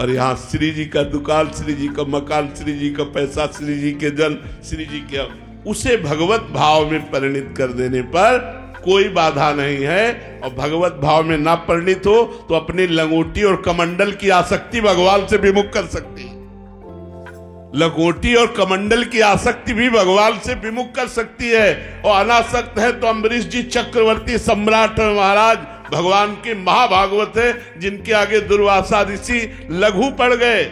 और यहाँ श्री जी का दुकान, श्री जी का मकान, श्री जी का पैसा, श्री जी के जन, श्री जी के, उसे भगवत भाव में परिणित कर देने पर कोई बाधा नहीं है। और भगवत भाव में ना परिणित हो तो अपनी लंगोटी और कमंडल की आसक्ति भगवान से विमुख कर सकती है। लंगोटी और कमंडल की आसक्ति भी भगवान से विमुख कर सकती है। और अनासक्त है तो अम्बरीश जी चक्रवर्ती सम्राट महाराज भगवान के महाभागवत है, जिनके आगे दुर्वासा ऋषि लघु पड़ गए,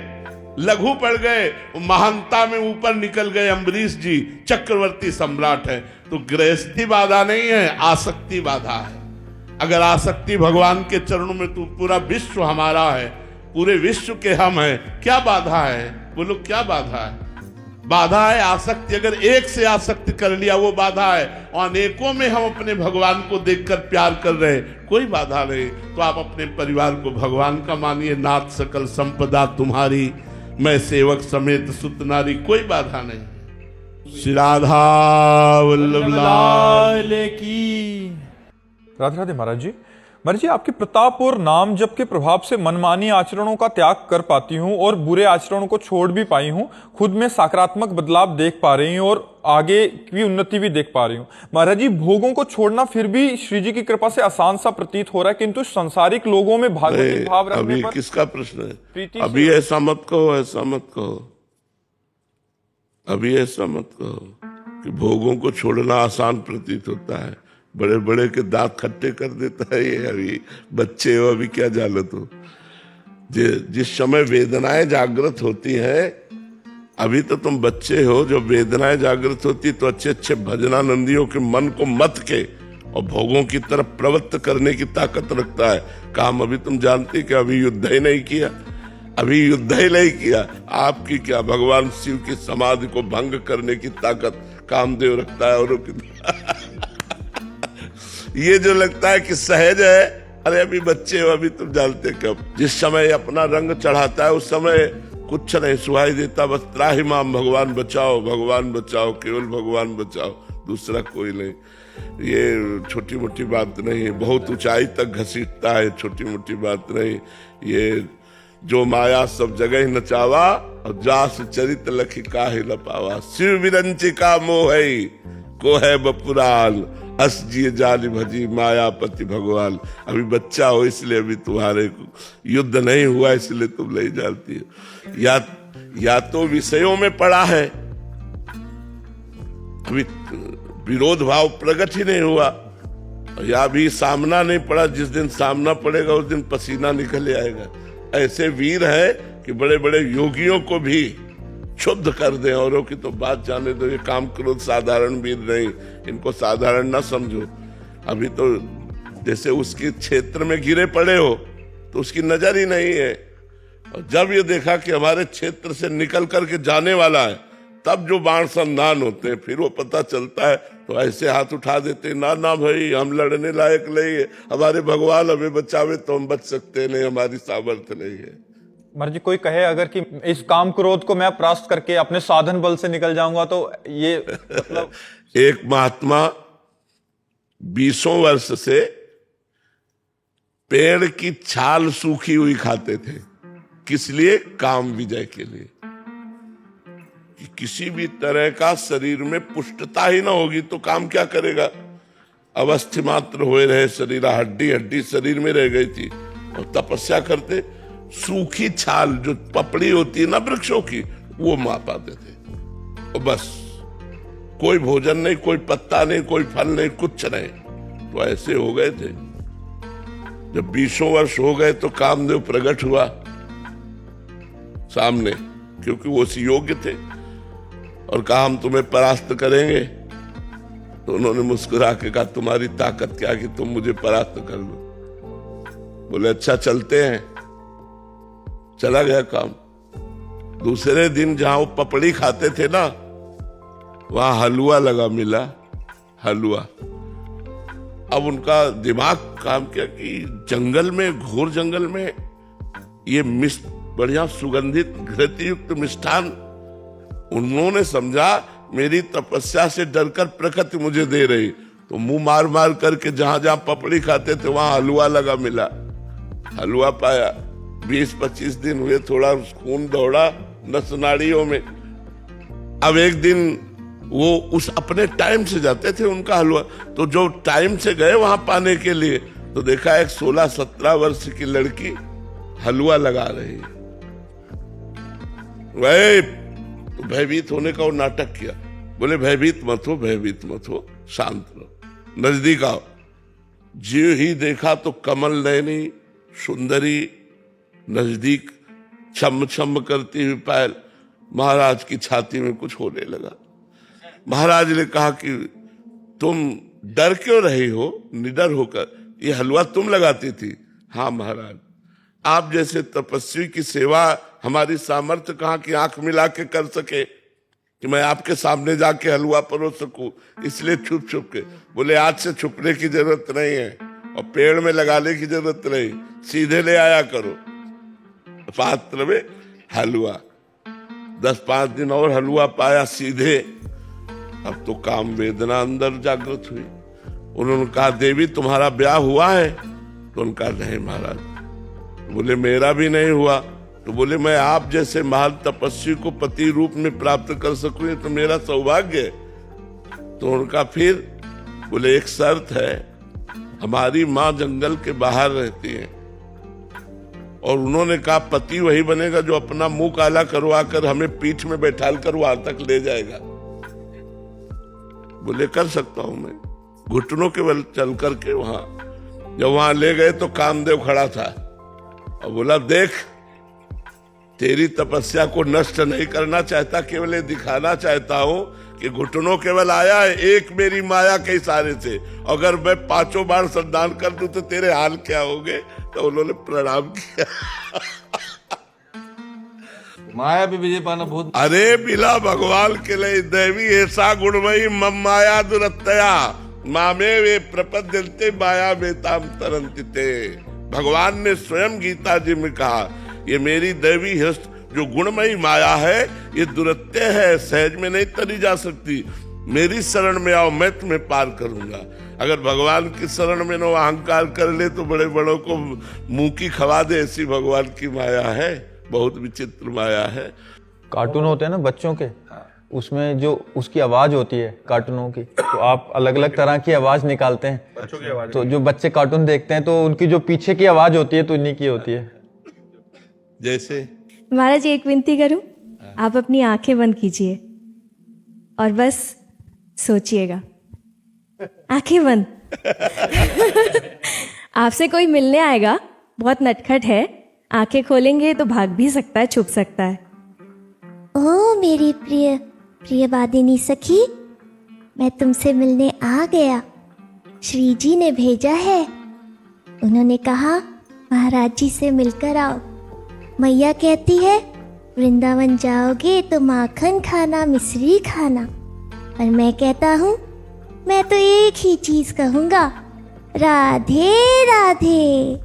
लघु पड़ गए, महानता में ऊपर निकल गए। अम्बरीश जी चक्रवर्ती सम्राट है। तो गृहस्थी बाधा नहीं है, आसक्ति बाधा है। अगर आसक्ति भगवान के चरणों में, तो पूरा विश्व हमारा है, पूरे विश्व के हम हैं, क्या बाधा है? बोलो क्या बाधा है? बाधा है आसक्ति। अगर एक से आसक्ति कर लिया वो बाधा है, और अनेकों में हम अपने भगवान को देखकर प्यार कर रहे हैं, कोई बाधा नहीं। तो आप अपने परिवार को भगवान का मानिए। नाथ सकल संपदा तुम्हारी, मैं सेवक समेत सुत नारी, कोई बाधा नहीं। श्री राधा वल्लभ लाल की राधे राधे। महाराज जी आपके प्रताप और नाम जप के प्रभाव से मनमानी आचरणों का त्याग कर पाती हूँ और बुरे आचरणों को छोड़ भी पाई हूँ। खुद में सकारात्मक बदलाव देख पा रही हूँ और आगे की उन्नति भी देख पा रही हूँ। महाराज जी, भोगों को छोड़ना फिर भी श्री जी की कृपा से आसान सा प्रतीत हो रहा है, किंतु संसारिक लोगों में भागवती भाव रखने अभी पर किसका प्रश्न है? प्रीति अभी ऐसा मत कहो, ऐसा मत कहो, अभी ऐसा मत कहो कि भोगों को छोड़ना आसान प्रतीत होता है। बड़े बड़े के दांत खट्टे कर देता है ये। अभी बच्चे हो, अभी क्या जालत हो। जिस समय वेदनाएं जागृत होती है, अभी तो तुम बच्चे हो, जब वेदनाएं जागृत होती तो अच्छे अच्छे भजनानंदियों के मन को मत के और भोगों की तरफ प्रवृत्त करने की ताकत रखता है काम। अभी तुम जानते कि अभी युद्ध ही नहीं किया, अभी युद्ध ही नहीं किया। आपकी क्या, भगवान शिव की समाधि को भंग करने की ताकत कामदेव रखता है औरों की। ये जो लगता है कि सहज है, अरे अभी बच्चे हो, अभी तुम जानते कब। जिस समय अपना रंग चढ़ाता है उस समय कुछ नहीं सुहाई देता, बस त्राहि माम, भगवान बचाओ, भगवान बचाओ, केवल भगवान बचाओ, दूसरा कोई नहीं। ये छोटी मोटी बात नहीं है, बहुत ऊंचाई तक घसीटता है, छोटी मोटी बात नहीं। ये जो माया सब जगह नचावा और जास चरित लखी काहे न पावा। शिव विरंचिका मोह को है बपुराल, अस जिए जाली भजी मायापति भगवान। अभी बच्चा हो इसलिए अभी तुम्हारे युद्ध नहीं हुआ, इसलिए तुम नहीं जानती हो। या तो विषयों में पड़ा है, अभी विरोध भाव प्रकट ही नहीं हुआ, या भी सामना नहीं पड़ा। जिस दिन सामना पड़ेगा उस दिन पसीना निकल आएगा। ऐसे वीर है कि बड़े बड़े योगियों को भी शुद्ध कर दे। औरों की तो बात जाने दो, ये काम क्रोध साधारण वीर नहीं, इनको साधारण ना समझो। अभी तो जैसे उसके क्षेत्र में गिरे पड़े हो तो उसकी नजर ही नहीं है, और जब ये देखा कि हमारे क्षेत्र से निकल करके जाने वाला है, तब जो बाण संधान होते हैं फिर वो पता चलता है, तो ऐसे हाथ उठा देते, ना ना भाई हम लड़ने लायक नहीं है, हमारे भगवान हमें बचावे तो हम बच सकते नहीं, हमारी सामर्थ्य नहीं है। महाराज जी, कोई कहे अगर कि इस काम क्रोध को मैं परास्त करके अपने साधन बल से निकल जाऊंगा, तो ये मतलब एक महात्मा 20 वर्ष से पेड़ की छाल सूखी हुई खाते थे। किस लिए? काम विजय के लिए। कि किसी भी तरह का शरीर में पुष्टता ही ना होगी तो काम क्या करेगा। अवस्थि मात्र हुए रहे शरीर, हड्डी हड्डी शरीर में रह गई थी, और तपस्या करते सूखी छाल जो पपड़ी होती है ना वृक्षों की, वो मार पाते थे, और बस कोई भोजन नहीं, कोई पत्ता नहीं, कोई फल नहीं, कुछ नहीं। तो ऐसे हो गए थे। जब 20 वर्ष हो गए तो कामदेव प्रकट हुआ सामने, क्योंकि वो उसी योग्य थे, और कहा हम तुम्हें परास्त करेंगे। तो उन्होंने मुस्कुरा के कहा तुम्हारी ताकत क्या कि तुम मुझे परास्त कर लो। बोले अच्छा चलते हैं। चला गया काम। दूसरे दिन जहां वो पपड़ी खाते थे ना, वहां हलवा लगा मिला, हलवा। अब उनका दिमाग काम किया कि जंगल में, घोर जंगल में ये बढ़िया सुगंधित घृतयुक्त मिष्ठान, उन्होंने समझा मेरी तपस्या से डरकर प्रकृति मुझे दे रही, तो मुंह मार मार करके जहां जहां पपड़ी खाते थे वहां हलवा लगा मिला, हलवा पाया। 20-25 दिन हुए, थोड़ा खून दौड़ा नस नाड़ियों में। अब एक दिन वो उस अपने टाइम से जाते थे उनका हलवा, तो जो टाइम से गए वहां पाने के लिए, तो देखा एक 16-17 वर्ष की लड़की हलवा लगा रही है। वही तो भयभीत होने का वो नाटक किया। बोले भयभीत मत हो, भयभीत मत हो, शांत रहो, नजदीक आओ। जी ही देखा तो कमल नयनी सुंदरी नजदीक छम छम करती हुई पायल महाराज की छाती में कुछ होने लगा। महाराज ने कहा कि तुम डर क्यों रही हो, निडर होकर? ये हलवा तुम लगाती थी? हाँ महाराज, आप जैसे तपस्वी की सेवा हमारी सामर्थ्य कहाँ की आंख मिला के कर सके कि मैं आपके सामने जाके हलवा परोस सकूं, इसलिए छुप छुप के। बोले आज से छुपने की जरूरत नहीं है और पेड़ में लगाने की जरूरत नहीं, सीधे ले आया करो पात्र में हलवा। 10-5 दिन और हलवा पाया सीधे, अब तो काम वेदना अंदर जागृत हुई। उन्होंने कहा देवी तुम्हारा ब्याह हुआ है? तो उनका नहीं महाराज। बोले मेरा भी नहीं हुआ। तो बोले मैं आप जैसे महान तपस्वी को पति रूप में प्राप्त कर सकूं ये तो मेरा सौभाग्य है। तो उनका फिर बोले एक शर्त है, हमारी माँ जंगल के बाहर रहती है और उन्होंने कहा पति वही बनेगा जो अपना मुंह काला करवा कर हमें पीठ में बैठाल कर वहां तक ले जाएगा। बोले कर सकता हूं मैं। घुटनों के बल चल करके वहां, जब वहां ले गए तो कामदेव खड़ा था और बोला देख तेरी तपस्या को नष्ट नहीं करना चाहता, केवल ये दिखाना चाहता हूं कि घुटनों केवल आया है एक मेरी माया के इशारे से, अगर मैं 5 बार संदान कर दूं तो तेरे हाल क्या होंगे। तो उन्होंने प्रणाम किया। माया भी विजय पाना बहुत। अरे बिला भगवान के लिए देवी ऐसा गुणमयी मम माया दुरत्तया मामे वे प्रपद्यन्ते माया वेताम तरन्तिते। भगवान ने स्वयं गीता जी में कहा ये मेरी दैवी हस्त जो गुणमयी माया है ये दुरत्य है, सहज में नहीं तरी जा सकती। मेरी शरण में आओ मैं तुम्हें पार करूंगा। अगर भगवान की शरण में नो अहंकार कर ले तो बड़े बड़ों को मुंह की खवा दे, ऐसी भगवान की माया है। बहुत विचित्र माया है। कार्टून होते हैं ना बच्चों के, उसमें जो उसकी आवाज होती है कार्टूनों की, तो आप अलग अलग तरह की आवाज निकालते हैं। तो जो बच्चे कार्टून देखते हैं तो उनकी जो पीछे की आवाज होती है तो इन्हीं की होती है। जैसे महाराज जी एक विनती करूं, आप अपनी आंखें बंद कीजिए और बस सोचिएगा। आंखें बंद। आपसे कोई मिलने आएगा, बहुत नटखट है, आंखें खोलेंगे तो भाग भी सकता है, छुप सकता है। ओ मेरी प्रिय प्रिय वादिनी सखी, मैं तुमसे मिलने आ गया। श्री जी ने भेजा है, उन्होंने कहा महाराज जी से मिलकर आओ। मैया कहती है वृंदावन जाओगे तो माखन खाना मिश्री खाना, और मैं कहता हूँ मैं तो एक ही चीज कहूँगा, राधे राधे।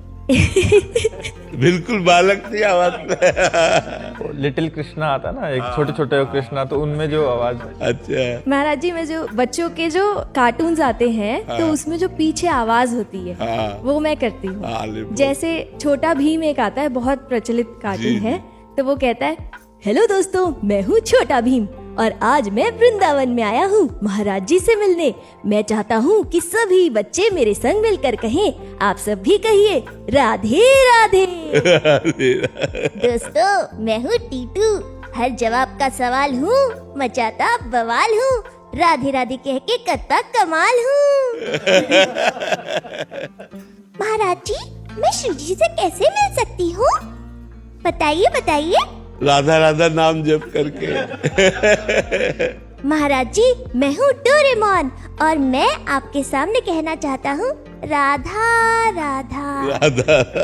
बिल्कुल बालक की आवाज में। लिटिल कृष्णा आता ना, एक छोटे छोटे कृष्णा, तो उनमें जो आवाज। अच्छा महाराज जी में जो बच्चों के जो कार्टून्स आते हैं तो उसमें जो पीछे आवाज होती है वो मैं करती हूँ। जैसे छोटा भीम एक आता है, बहुत प्रचलित कार्टून है, तो वो कहता है हेलो दोस्तों मैं हूँ छोटा भीम और आज मैं वृंदावन में आया हूँ महाराज जी से मिलने। मैं चाहता हूँ कि सभी बच्चे मेरे संग मिलकर कहें, आप सब भी कहिए राधे राधे। दोस्तों मैं हूँ टीटू, हर जवाब का सवाल हूँ, मचाता बवाल हूँ, राधे राधे कह के करता कमाल हूँ। महाराज जी मैं श्री जी से कैसे मिल सकती हूँ? बताइए बताइए। राधा राधा नाम जप करके। महाराज जी मैं हूँ डोरेमोन और मैं आपके सामने कहना चाहता हूँ राधा राधा। राधा